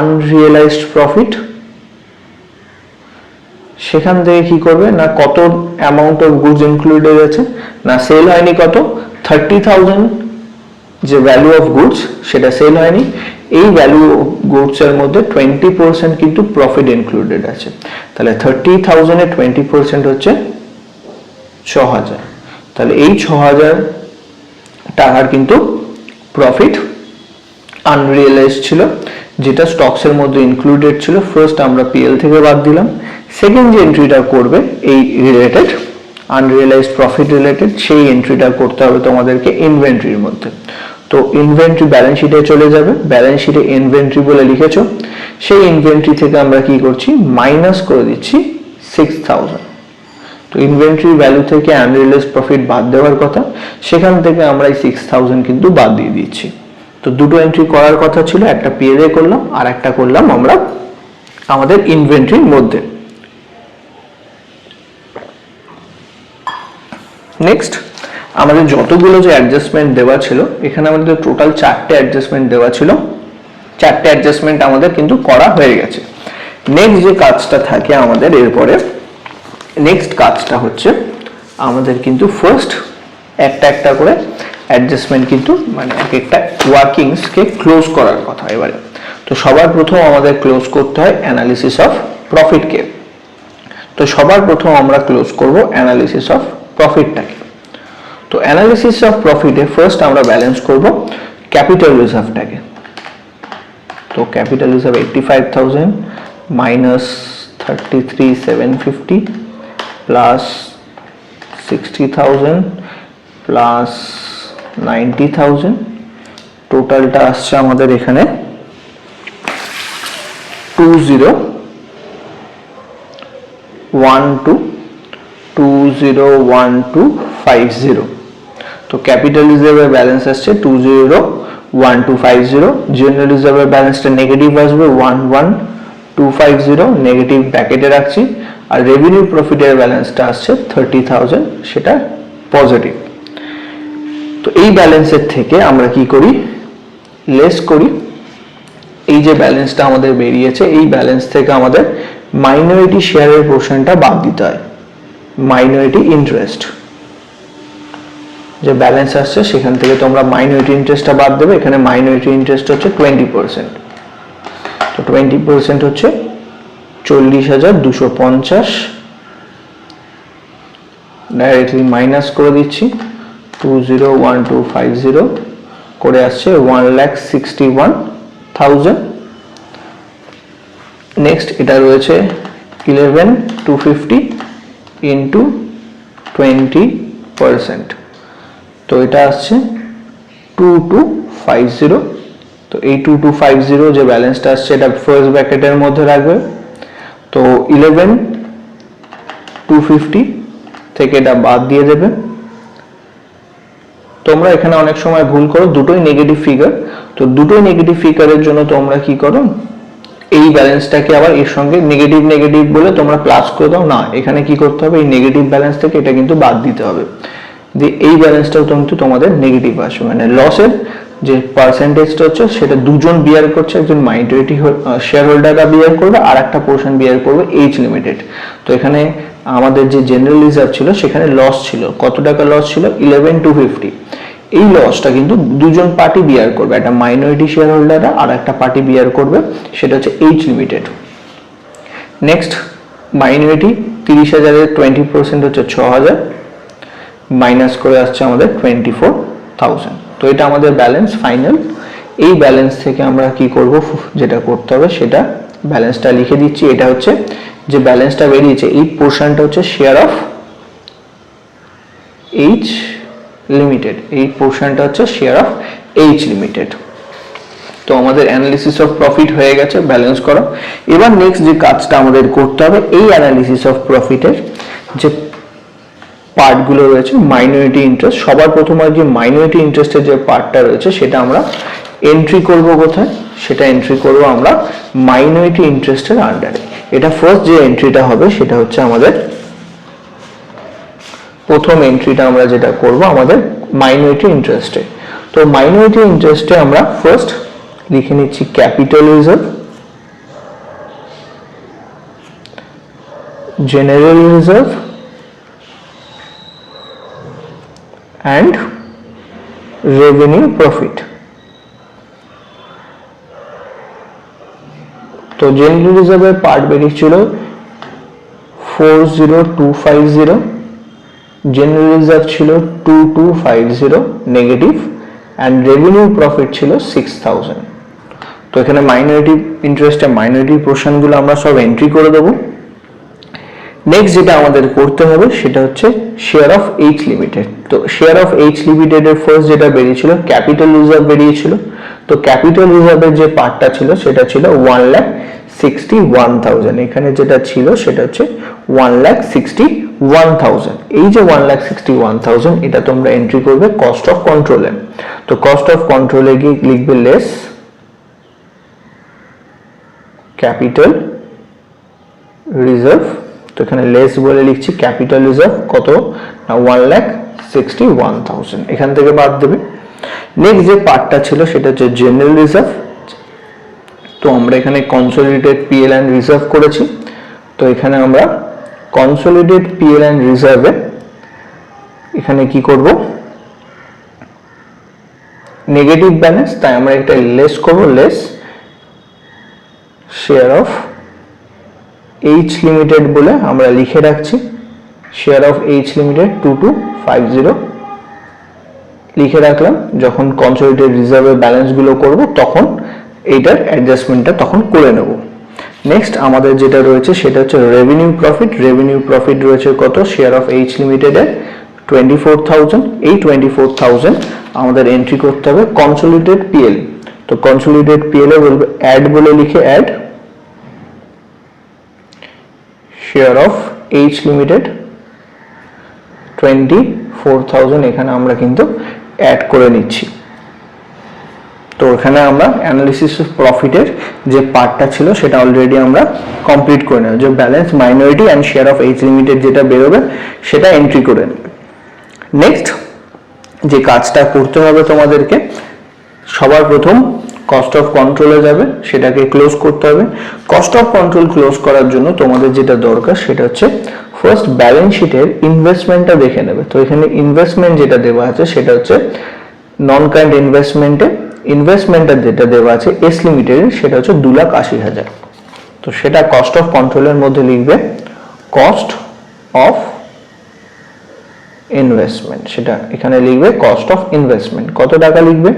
আনরিয়েলাইজড প্রফিট। সেখান থেকে কি করবে না, কত অ্যামাউন্ট অফ গুডস ইনক্লুডেড আছে না, সেল হয়নি কত 30,000, যে ভ্যালু অফ গুডস সেটা সেল হয়নি, এই ভ্যালু গুডস এর মধ্যে 20% কিন্তু প্রফিট ইনক্লুডেড আছে। তাহলে 30,000 এর 20% হচ্ছে 6,000। তাহলে এই 6,000 টাকার কিন্তু প্রফিট আনরিয়েলাইজড ছিল, যেটা স্টকস এর মধ্যে ইনক্লুডেড ছিল। ফার্স্ট আমরা পিএল থেকে বাদ দিলাম। সেকেন্ড যে এন্ট্রিটা করবে এই রিলেটেড আনরিয়েলাইজড প্রফিট রিলেটেড, সেই এন্ট্রিটা করতে হবে তোমাদেরকে ইনভেন্টরির মধ্যে। তো ইনভেন্টরি ব্যালেন্স শিটে চলে যাবে, ব্যালেন্স শিটে ইনভেন্টরি বলে লিখেছো, সেই ইনভেন্টরি থেকে আমরা কি করছি, মাইনাস করে দিচ্ছি 6,000। তো ইনভেন্টরি ভ্যালু থেকে আনরিয়েলাইজড প্রফিট বাদ দেওয়ার কথা, সেখান থেকে আমরা এই 6,000 কিন্তু বাদ দিয়ে দিচ্ছি। তো দুটো এন্ট্রি করার কথা ছিল, একটা পিএল এ করলাম আর একটা করলাম আমরা আমাদের ইনভেন্টরির মধ্যে। নেক্সট আমাদের যতগুলো যে অ্যাডজাস্টমেন্ট দেওয়া ছিল, এখানে আমাদের টোটাল 4টে অ্যাডজাস্টমেন্ট দেওয়া ছিল, 4টে অ্যাডজাস্টমেন্ট আমাদের কিন্তু করা হয়ে গেছে। নেক্সট যে কাজটা থাকে আমাদের এরপরে, নেক্সট কাজটা হচ্ছে আমাদের কিন্তু ফার্স্ট একটা একটা করে অ্যাডজাস্টমেন্ট কিন্তু মানে এক একটা ওয়ার্কিংসকে ক্লোজ করার কথা এবারে। তো সবার প্রথম আমাদের ক্লোজ করতে হয় অ্যানালিসিস অফ প্রফিটকে। তো সবার প্রথম আমরা ক্লোজ করব অ্যানালিসিস অফ প্রফিটটাকে। তো অ্যানালিসিস অফ প্রফিটে ফার্স্ট আমরা ব্যালেন্স করব ক্যাপিটাল রিজার্ভটাকে। তো capital reserve 85,000 minus 33,750 plus 60,000 plus 90,000, টোটালটা আসছে আমাদের এখানে 201250। তো ক্যাপিটাল রিজার্ভের ব্যালেন্স আসছে 201250, জেনারেল রিজার্ভের ব্যালেন্সটা নেগেটিভ আসবে 11,250, নেগেটিভ ব্র্যাকেটে রাখছি। আর রেভিনিউ প্রফিটের ব্যালেন্সটা আসছে 30,000, সেটা পজিটিভ। তো এই ব্যালেন্সের থেকে আমরা কি করি, লেস করি এই যে ব্যালেন্সটা আমাদের বেরিয়েছে, এই ব্যালেন্স থেকে আমাদের মাইনরিটি শেয়ারের পোর্শনটা বাদ দিতে হয়, মাইনরিটি ইন্টারেস্ট যে ব্যালেন্স আসছে সেখান থেকে তোমরা মাইনরিটি ইন্টারেস্টটা বাদ দেবে। এখানে মাইনরিটি ইন্টারেস্ট হচ্ছে 20%, তো 20% হচ্ছে 40,250, ডাইরেক্টলি মাইনাস করে দিচ্ছি 201250 করে আসছে 1,61,000। নেক্সট এটা রয়েছে 11,250 ইন্টু 20%, তো এটা আসছে 2250। তো এই 2250 যে ব্যালেন্সটা আসছে এটা ফার্স্ট ব্র্যাকেটের মধ্যে রাখবে। তো 11,250 থেকে এটা বাদ দিয়ে দেবে। তোমরা এখানে অনেক সময় ভুল করো, দুটোই নেগেটিভ ফিগার, তো দুটোই নেগেটিভ ফিগারের জন্য তোমরা কি করো, এই ব্যালেন্সটাকে আবার এর সঙ্গে নেগেটিভ নেগেটিভ বলে তোমরা প্লাস করে দাও না, এখানে কি করতে হবে, এই নেগেটিভ ব্যালেন্স থেকে এটা কিন্তু বাদ দিতে হবে, যে এই ব্যালেন্সটাও কিন্তু তোমাদের নেগেটিভ আসবে, মানে লসের যে পার্সেন্টেজটা হচ্ছে সেটা দুজন বিয়ার করছে, একজন মাইনরিটি শেয়ার হোল্ডাররা বিয়ার করবে আর একটা পোর্শন বিয়ার করবে এইচ লিমিটেড। তো এখানে আমাদের যে জেনারেল রিজার্ভ ছিল সেখানে লস ছিল, কত টাকা লস ছিল, 11,250। এই লসটা কিন্তু দুজন পার্টি বিয়ার করবে, একটা মাইনরিটি শেয়ার হোল্ডাররা আর একটা পার্টি বিয়ার করবে, সেটা হচ্ছে এইচ লিমিটেড। নেক্সট মাইনরিটি 30,000-এর 20% হচ্ছে 6,000, মাইনাস করে আসছে আমাদের 24,000। তো এটা আমাদের ব্যালেন্স ফাইনাল। এই ব্যালেন্স থেকে আমরা কি করব, যেটা করতে হবে সেটা ব্যালেন্সটা লিখে দিচ্ছি। এটা হচ্ছে যে ব্যালেন্সটা বেরিয়েছে, এই পোর্শনটা হচ্ছে শেয়ার অফ এইচ লিমিটেড, এই পোর্শনটা হচ্ছে শেয়ার অফ এইচ লিমিটেড। তো আমাদের অ্যানালিসিস অফ প্রফিট হয়ে গেছে, ব্যালেন্স করা। এবার নেক্সট যে কাজটা আমাদের করতে হবে, এই অ্যানালিসিস অফ প্রফিটের যে পার্টগুলো রয়েছে, মাইনরিটি ইন্টারেস্ট, সবার প্রথমে যে মাইনরিটি ইন্টারেস্টের যে পার্টটা রয়েছে সেটা আমরা এন্ট্রি করব কোথায়, সেটা এন্ট্রি করব আমরা মাইনরিটি ইন্টারেস্টের আন্ডারে। এটা ফার্স্ট যে এন্ট্রিটা হবে সেটা হচ্ছে আমাদের প্রথম এন্ট্রিটা আমরা যেটা করব আমাদের মাইনরিটি ইন্টারেস্টে। তো মাইনরিটি ইন্টারেস্টে আমরা ফার্স্ট লিখে নিচ্ছি capital reserve, general reserve and revenue profit। তো জেনারেল রিজার্ভের পার্ট বেরিয়েছিল 40,250, জেনারেল রিজার্ভ ছিল 2250 নেগেটিভ, and রেভিনিউ প্রফিট ছিল 6,000। তো এখানে মাইনরিটি ইন্টারেস্টে মাইনরিটি পোর্শনগুলো আমরা সব এন্ট্রি করে দেবো। নেক্সট যেটা আমাদের করতে হবে সেটা হচ্ছে শেয়ার অফ এইচ লিমিটেড। তো শেয়ার অফ এইচ লিমিটেড এর ফার্স্ট যেটা বেরিয়েছিল ক্যাপিটাল রিজার্ভ বেরিয়েছিল। তো ক্যাপিটাল রিজার্ভের যে পার্টটা ছিল সেটা ছিল 1,61,000, এখানে যেটা ছিল সেটা হচ্ছে 1,61,000। এই যে 1,61,000 এটা তোমরা এন্ট্রি করবে কস্ট অফ কন্ট্রোলে। তো কস্ট অফ কন্ট্রোলে গিয়ে লিখবে লেস ক্যাপিটাল রিজার্ভ। তো এখানে লেস বলে লিখছি ক্যাপিটাল রিজার্ভ কত না 1,61,000, এখান থেকে বাদ দেবে। নেক্সট যে পার্টটা ছিল সেটা হচ্ছে জেনারেল রিজার্ভ। তো আমরা এখানে কনসোলিডেটেড পিএল এন্ড রিজার্ভ করেছি। তো এখানে আমরা কনসোলিডেটেড পিএল এন্ড রিজার্ভে এখানে কি করব, নেগেটিভ ব্যালেন্স, তাই আমরা একটা লেস করব, less share of H limited বলে আমরা লিখে রাখছি, শেয়ার অফ এইচ লিমিটেড 2250 লিখে রাখলাম। যখন কনসোলিডেটেড রিজার্ভের ব্যালেন্সগুলো করব তখন এইটার অ্যাডজাস্টমেন্টটা তখন করে নেব। নেক্সট আমাদের যেটা রয়েছে সেটা হচ্ছে রেভিনিউ প্রফিট। রেভিনিউ প্রফিট রয়েছে কত, শেয়ার অফ এইচ লিমিটেডের 24,000। এই 24,000 আমাদের এন্ট্রি করতে হবে কনসোলিডেটেড পিএল। তো কনসোলিডেটেড পিএল এ বলবে অ্যাড বলে লিখে add share of H limited 24,000, এখানে আমরা কিন্তু অ্যাড করে নিচ্ছি। তো এখানে আমরা অ্যানালিসিস অফ প্রফিটের যে পার্টটা ছিল সেটা অলরেডি আমরা কমপ্লিট করে নেব, যে balance minority and share of H limited যেটা বেরোবে সেটা এন্ট্রি করে নেব। নেক্সট যে কাজটা করতে হবে তোমাদেরকে, সবার প্রথম কস্ট অফ কন্ট্রোলে যাবে, সেটাকে ক্লোজ করতে হবে। কস্ট অফ কন্ট্রোল ক্লোজ করার জন্য তোমাদের যেটা দরকার সেটা হচ্ছে ফার্স্ট ব্যালেন্স শিটের ইনভেস্টমেন্টটা দেখে নেবে। তো এখানে ইনভেস্টমেন্ট যেটা দেওয়া আছে সেটা হচ্ছে নন কারেন্ট ইনভেস্টমেন্টটা যেটা দেওয়া আছে এস লিমিটেড, সেটা হচ্ছে 2,80,000। তো সেটা কস্ট অফ কন্ট্রোলের মধ্যে লিখবে কস্ট অফ ইনভেস্টমেন্ট, সেটা এখানে লিখবে কস্ট অফ ইনভেস্টমেন্ট। কত টাকা লিখবে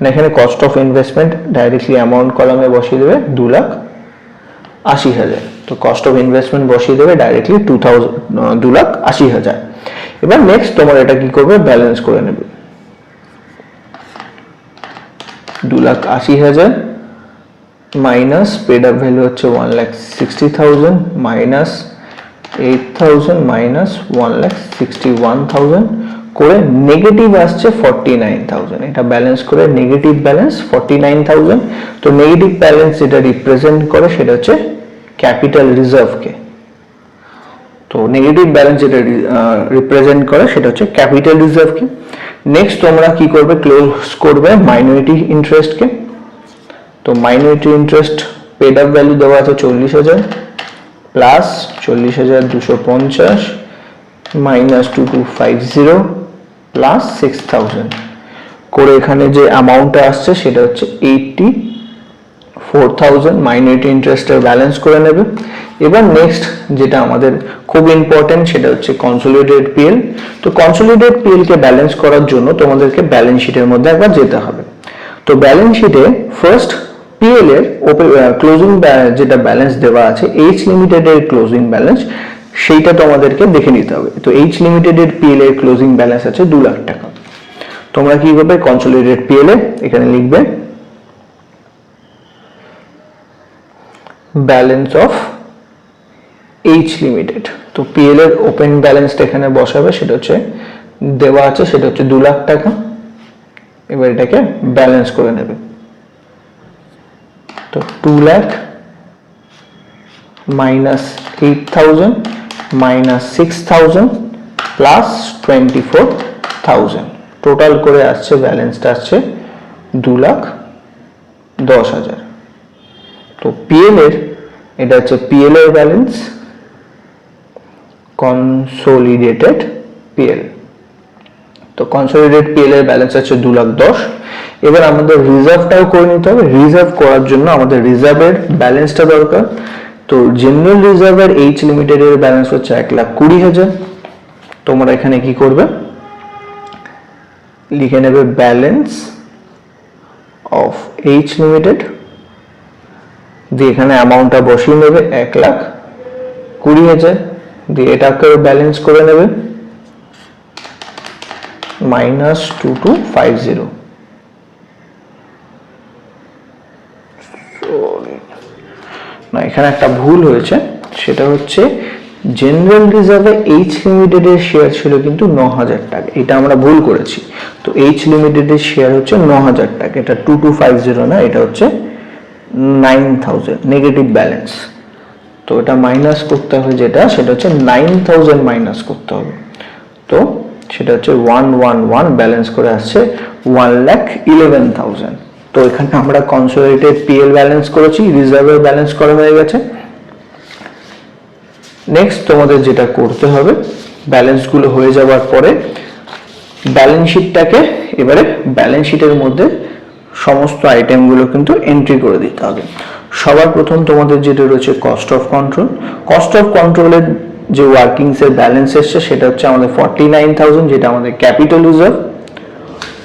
না, এখানে cost of investment directly amount কলামে বসিয়ে দেবে 2,80,000। তো কস্ট অফ ইনভেস্টমেন্ট বসিয়ে দেবে ডাইরেক্টলি 2,80,000। এবার নেক্সট তোমার এটা কি করবে, ব্যালেন্স করে নেবে। 2,80,000 মাইনাস পেড আপ ভ্যালু হচ্ছে 1,60,000 মাইনাস 8,000 মাইনাস 1,61,000 করে নেগেটিভ আসছে 49,000। এটা ব্যালেন্স করে নেগেটিভ ব্যালেন্স 49,000। তো নেগেটিভ ব্যালেন্স যেটা রিপ্রেজেন্ট করে সেটা হচ্ছে ক্যাপিটাল রিজার্ভকে। তো নেগেটিভ ব্যালেন্স যেটা রিপ্রেজেন্ট করে সেটা হচ্ছে ক্যাপিটাল রিজার্ভকে। নেক্সট তোমরা কি করবে, ক্লোজ করবে মাইনরিটি ইন্টারেস্টকে। তো minority interest paid up value দেওয়া আছে 40,000 প্লাস 40,250 মাইনাস 2,250 প্লাস 6,000 করে এখানে যে অ্যামাউন্টটা আসছে সেটা হচ্ছে 84,000 মাইনরিটি ইন্টারেস্টের ব্যালেন্স করে নেবে। এবার নেক্সট যেটা আমাদের খুব ইম্পর্টেন্ট সেটা হচ্ছে কনসোলিডেটেড পিএল। তো কনসোলিডেটেড পিএল কে ব্যালেন্স করার জন্য তোমাদেরকে ব্যালেন্স শিটের মধ্যে একবার যেতে হবে। তো ব্যালেন্স শিটে ফার্স্ট পিএল এর ক্লোজিং যেটা ব্যালেন্স দেওয়া আছে এইচ লিমিটেড এর ক্লোজিং ব্যালেন্স, সেইটা তোমাদেরকে দেখে নিতে হবে। তো এইচ লিমিটেড এর পিএল এর ক্লোজিং ব্যালেন্স আছে 2 লাখ টাকা। তোমরা কি করবে, কনসোলিডেটেড পিএল এ এখানে লিখবে ব্যালেন্স অফ এইচ লিমিটেড। তো পিএল এর ওপেন ব্যালেন্সটা এখানে বসাবে, সেটা হচ্ছে দেওয়া আছে সেটা হচ্ছে 2 লাখ টাকা। এবার এটাকে ব্যালেন্স করে নেবে। তো 2 lakh minus 8,000 minus 6,000 plus 24,000 total করে আসছে ব্যালেন্সটা আসছে 2,10,000। তো পিএল এর এটা হচ্ছে পিএল এর ব্যালেন্স, কনসোলিডেটেড পিএল। তো কনসোলিডেটেড পিএল এর ব্যালেন্স আছে 2,10,000। এবার আমাদের রিজার্ভটাও করে নিতে হবে। রিজার্ভ করার জন্য আমাদের রিজার্ভের ব্যালেন্সটা দরকার। তো জেনারেল রিজার্ভের এইচ লিমিটেড এর ব্যালেন্স হচ্ছে 1,20,000। তোমরা এখানে কি করবে, লিখে নেবে ব্যালেন্স অফ এইচ লিমিটেড, দিয়ে এখানে অ্যামাউন্টটা বসিয়ে নেবে 1,20,000, দিয়ে এটাকে ব্যালেন্স করে নেবে মাইনাস 2250। না, এখানে একটা ভুল হয়েছে, সেটা হচ্ছে জেনারেল রিজার্ভে এইচ লিমিটেড এর শেয়ার ছিল কিন্তু 9,000 টাকা, এটা আমরা ভুল করেছি। তো এইচ লিমিটেড এর শেয়ার হচ্ছে 9,000 টাকা, এটা 2250 না, এটা হচ্ছে 9,000 নেগেটিভ ব্যালেন্স। তো এটা মাইনাস করতে হবে, যেটা সেটা হচ্ছে 9,000 মাইনাস করতে হবে। তো সেটা হচ্ছে 111 ব্যালেন্স করে আসছে 1,11,000। তো এখানে আমরা কনসোলিডেটেড পিএল ব্যালেন্স করেছি, রিজার্ভের ব্যালেন্স করা হয়ে গেছে। নেক্সট তোমাদের যেটা করতে হবে, ব্যালেন্সগুলো হয়ে যাওয়ার পরে ব্যালেন্স শিটটাকে এবারে ব্যালেন্স শিটের মধ্যে সমস্ত আইটেমগুলো কিন্তু এন্ট্রি করে দিতে হবে। সবার প্রথম তোমাদের যেটা রয়েছে cost of control. Cost of কন্ট্রোলের যে ওয়ার্কিংস এর ব্যালেন্স এসছে সেটা হচ্ছে আমাদের 49,000, যেটা আমাদের ক্যাপিটাল রিজার্ভ।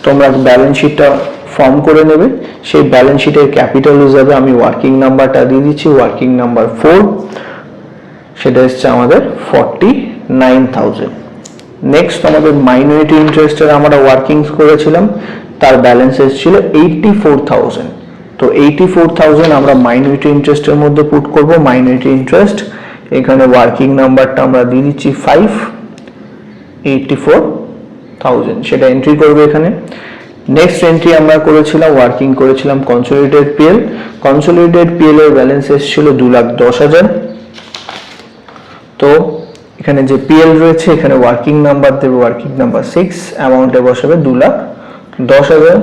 তোমরা ব্যালেন্স শিটটা ফর্ম করে নেবে। সেই ব্যালেন্স শিটের ক্যাপিটাল রিজার্ভে আমি ওয়ার্কিং নাম্বারটা দিয়ে দিচ্ছি, ওয়ার্কিং নাম্বার 4, সেটা হচ্ছে আমাদের 49,000। নেক্সট আমাদের মাইনরিটি ইন্টারেস্টের আমরা ওয়ার্কিংস করেছিলাম, তার ব্যালেন্স এসেছিল 84,000। তো 84,000 আমরা মাইনরিটি ইন্টারেস্টের মধ্যে পুট করব। মাইনরিটি ইন্টারেস্ট এখানে ওয়ার্কিং নাম্বারটা আমরা দিয়ে দিচ্ছি 5, 84,000 সেটা এন্ট্রি করবে এখানে। নেক্সট এন্ট্রি আমরা করেছিলাম, ওয়ার্কিং করেছিলাম কনসোলিডেটেড পিএল। কনসোলিডেটেড পিএল এর ব্যালেন্স এসেছিল 2,10,000। তো এখানে যে পিএল রয়েছে এখানে ওয়ার্কিং নাম্বার দেবে, ওয়ার্কিং নাম্বার 6, অ্যামাউন্টে বসাবে 2,10,000।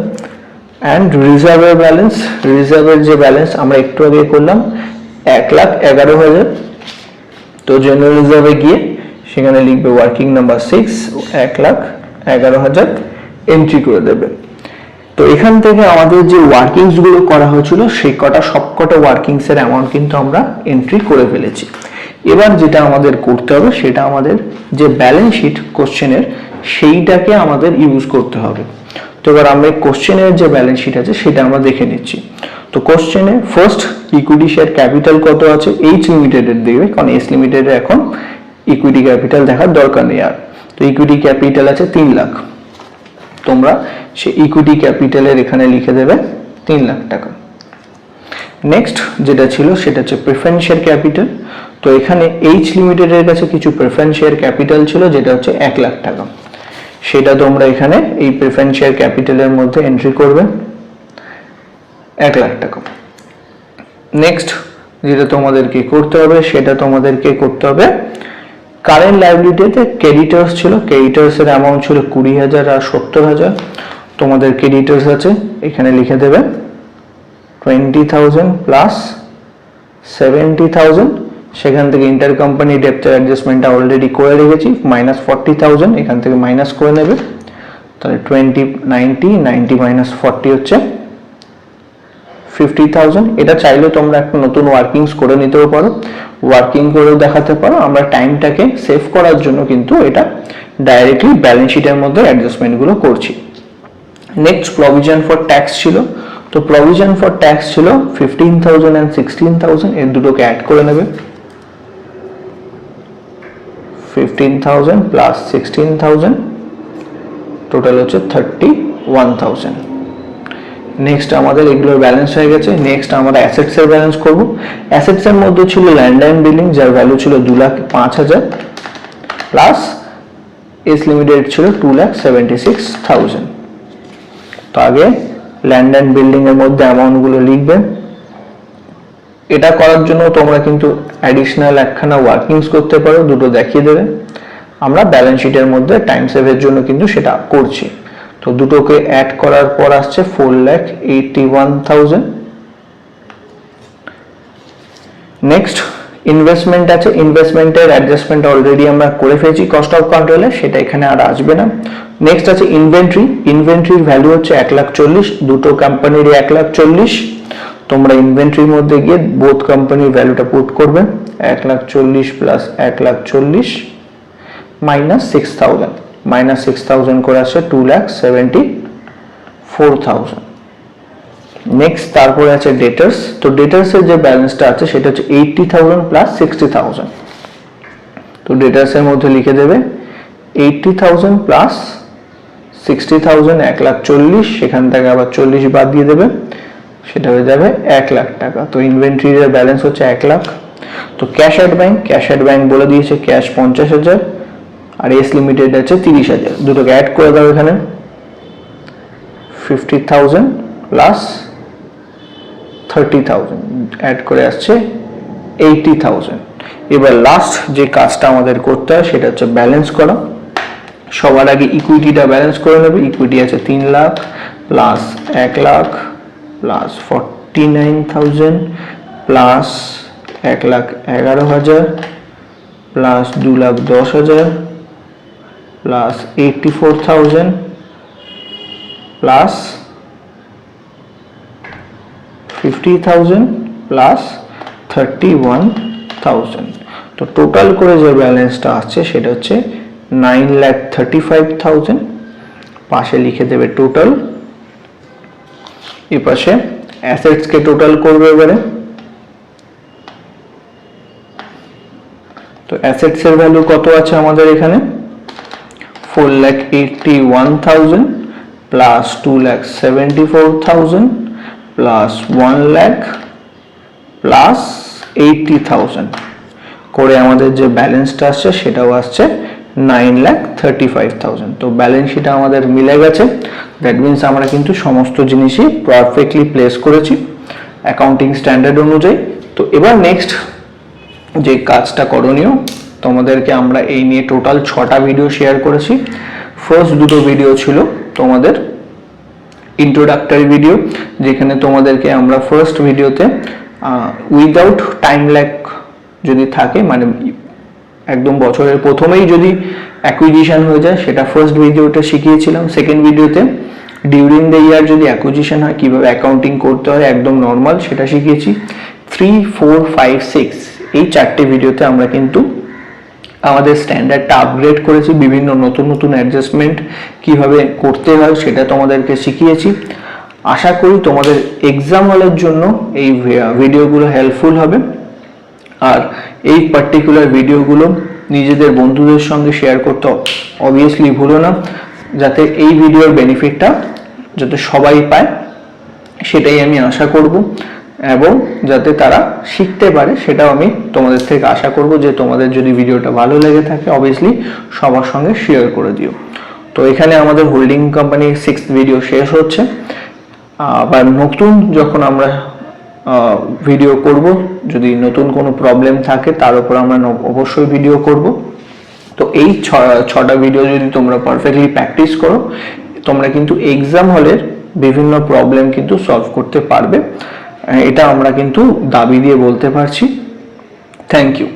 অ্যান্ড রিজার্ভের ব্যালেন্স, রিজার্ভের যে ব্যালেন্স আমরা একটু আগে করলাম 1,11,000। তো জেনারেল রিজার্ভে গিয়ে সেখানে লিখবে ওয়ার্কিং নাম্বার 6, 1,11,000 এন্ট্রি করে দেবে। তো এখান থেকে আমাদের যে ওয়ার্কিংস গুলো করা হয়েছিল সেই সবকটা ওয়ার্কিংস এর অ্যামাউন্ট কিন্তু আমরা এন্ট্রি করে ফেলেছি। এবার যেটা আমাদের করতে হবে সেটা আমাদের যে ব্যালেন্স শিট কোশ্চেনের সেইটাকে আমাদের ইউজ করতে হবে। তো এবার আমরা কোশ্চেনের যে ব্যালেন্স শিট আছে সেটা আমরা দেখে নিচ্ছি। তো কোশ্চেনে ফার্স্ট ইকুইটি শেয়ার ক্যাপিটাল কত আছে, এইচ লিমিটেডের দেখবে, কারণ এস লিমিটেডের এখন ইকুইটি ক্যাপিটাল দেখার দরকার নেই আর। তো ইকুইটি ক্যাপিটাল আছে 3 লাখ, তোমরা সেই ইকুইটি ক্যাপিটালের এখানে লিখে দেবে 3 লাখ টাকা। নেক্সট যেটা ছিল সেটা হচ্ছে প্রেফারেন্স শেয়ার ক্যাপিটাল। তো এখানে এইচ লিমিটেডের কাছে কিছু প্রেফারেন্স শেয়ার ক্যাপিটাল ছিল যেটা হচ্ছে 1 লাখ টাকা, সেটা তোমরা এখানে এই প্রেফারেন্স শেয়ার ক্যাপিটালের মধ্যে এন্ট্রি করবে 1 লাখ টাকা। নেক্সট যেটা তোমাদেরকে করতে হবে সেটা তোমাদেরকে করতে হবে কারেন্ট লায়াবিলিটিতে ক্রেডিটার্স ছিল, ক্রেডিটার্স এর অ্যামাউন্ট ছিল 20,000 আর 70,000। তোমাদের ক্রেডিটার্স আছে এখানে লিখে দেবে 20,000 প্লাস 70,000। সেখান থেকে ইন্টার কোম্পানি ডেপ্টের অ্যাডজাস্টমেন্টটা অলরেডি করে রেখেছি, -40,000 এখান থেকে মাইনাস করে নেবে, তাহলে 90 মাইনাস 40 হচ্ছে 50,000। এটা চাইলে তোমরা একটা নতুন ওয়ার্কিংস করে নিতেও পারো, ওয়ার্কিং করেও দেখাতে পারো। আমরা টাইমটাকে সেভ করার জন্য কিন্তু এটা ডাইরেক্টলি ব্যালেন্স শিটের মধ্যে অ্যাডজাস্টমেন্টগুলো করছি। নেক্সট প্রভিশন ফর ট্যাক্স ছিল। তো প্রভিশন ফর ট্যাক্স ছিল 15,000 and 16,000, এর দুটোকে অ্যাড করে নেবে। 15,000 প্লাস 16,000 টোটাল হচ্ছে 31,000। নেক্সট আমাদের এগুলোর ব্যালেন্স হয়ে গেছে। নেক্সট আমরা অ্যাসেটস এর ব্যালেন্স করব। অ্যাসেটস এর মধ্যে ছিল ল্যান্ড অ্যান্ড বিল্ডিং, যার ভ্যালু ছিল 2,05,000 প্লাস এস লিমিটেড ছিল 2,76,000। তো আগে ল্যান্ড অ্যান্ড বিল্ডিং এর মধ্যে অ্যামাউন্ট গুলো লিখবে। এটা করার জন্য তোমরা কিন্তু অ্যাডিশনাল একখানা ওয়ার্কিংস করতে পারো, দুটো দেখিয়ে দেবে। আমরা ব্যালেন্স শিটের মধ্যে টাইম সেভের জন্য কিন্তু সেটা করছি। তো দুটোকে অ্যাড করার পর আসছে 4,81,000। নেক্সট ইনভেস্টমেন্ট আছে, ইনভেস্টমেন্টের অ্যাডজাস্টমেন্ট অলরেডি আমরা করে ফেলেছি কস্ট অফ কন্ট্রোলে, সেটা এখানে আর আসবে না। নেক্সট আছে ইনভেন্টরি, ইনভেন্টরির ভ্যালু হচ্ছে 1,40,000, দুটো কোম্পানির 1,40,000। তোমরা ইনভেন্টরির মধ্যে গিয়ে বোথ কোম্পানির ভ্যালুটা পুট করবে, 1,40,000 প্লাস 1,40,000 মাইনাস 6,000, মাইনাস 6,000 করে আসছে 2,74,000। নেক্সট তারপরে আছে ডেটার্স। তো ডেটার্স এর যে ব্যালেন্সটা আছে সেটা হচ্ছে 80,000 প্লাস 60,000। তো ডেটার্স এর মধ্যে লিখে দেবে 80,000 প্লাস 60,000, 1,40,000, সেখান থেকে আবার 40 বাদ দিয়ে দেবে, সেটা হয়ে যাবে 1 লাখ টাকা। তো ইনভেন্টরির ব্যালেন্স হচ্ছে 1 লাখ। তো cash at bank, cash at bank বলে দিয়েছে ক্যাশ 50,000 আর এস লিমিটেড আছে 30,000, দুটোকে অ্যাড করে দাও এখানে 50,000 প্লাস 30,000 অ্যাড করে আসছে 80,000। এবার লাস্ট যে কাজটা আমাদের করতে হয় সেটা হচ্ছে ব্যালেন্স করা। সবার আগে ইকুইটিটা ব্যালেন্স করে নেবে। ইকুইটি আছে 3 lakh plus 1 lakh plus 49,000 plus 1,11,000 plus 2,10,000 plus 84,000 plus 50,000 plus 31,000। তো টোটাল করে যে ব্যালেন্সটা আসছে সেটা হচ্ছে 9,35,000। পাশে লিখে দেবে টোটাল। এই পাশে অ্যাসেটস কে টোটাল করবে এবারে। তো অ্যাসেটস এর ভ্যালু কত আছে আমাদের এখানে 4,81,000 প্লাস 2,74,000 প্লাস 1 লাখ প্লাস 80,000 করে আমাদের যে ব্যালেন্সটা আসছে সেটাও আসছে 9,35,000। তো ব্যালেন্স শিট আমাদের মিলে গেছে। দ্যাট মিনস আমরা কিন্তু সমস্ত জিনিসই পারফেক্টলি প্লেস করেছি অ্যাকাউন্টিং স্ট্যান্ডার্ড অনুযায়ী। তো এবার নেক্সট যে কাজটা করণীয় তোমাদেরকে আমরা এই নিয়ে টোটাল 6টা ভিডিও শেয়ার করেছি। ফার্স্ট দুটো ভিডিও ছিল তোমাদের ইন্ট্রোডাক্টরি ভিডিও, যেখানে তোমাদেরকে আমরা ফার্স্ট ভিডিওতে উইদাউট টাইম ল্যাগ যদি থাকে, মানে একদম বছরের প্রথমেই যদি অ্যাকুইজিশন হয়ে যায়, সেটা ফার্স্ট ভিডিওতে শিখিয়েছিলাম। সেকেন্ড ভিডিওতে ডিউরিং দ্য ইয়ার যদি অ্যাকুইজিশন হয় কিভাবে অ্যাকাউন্টিং করতে হয় একদম নর্মাল, সেটা শিখিয়েছি। 3, 4, 5, 6 এই 4টে ভিডিওতে আমরা কিন্তু আমাদের স্ট্যান্ডার্ডটা আপগ্রেড করেছি, বিভিন্ন নতুন নতুন অ্যাডজাস্টমেন্ট কিভাবে করতে হয় সেটা তোমাদেরকে শিখিয়েছি। আশা করি তোমাদের এক্সাম হলের জন্য এই ভিডিওগুলো হেল্পফুল হবে। আর এই পার্টিকুলার ভিডিওগুলো নিজেদের বন্ধুদের সঙ্গে শেয়ার করতে অবভিয়াসলি ভুলো না, যাতে এই ভিডিওর বেনিফিটটা যাতে সবাই পায়, সেটাই আমি আশা করব। এবং যাতে তারা শিখতে পারে সেটাও আমি তোমাদের থেকে আশা করব। যে তোমাদের যদি ভিডিওটা ভালো লেগে থাকে অবভিয়াসলি সবার সঙ্গে শেয়ার করে দিও। তো এখানে আমাদের হোল্ডিং কোম্পানির 6th ভিডিও শেষ হচ্ছে। আবার নতুন যখন আমরা ভিডিও করব, যদি নতুন কোনো প্রবলেম থাকে তার উপর আমরা অবশ্যই ভিডিও করব। তো এই 6টা ভিডিও যদি তোমরা পারফেক্টলি প্র্যাকটিস করো, তোমরা কিন্তু এক্সাম হলের বিভিন্ন প্রবলেম কিন্তু সলভ করতে পারবে, এটা আমরা কিন্তু দাবি দিয়ে বলতে পারছি। Thank you.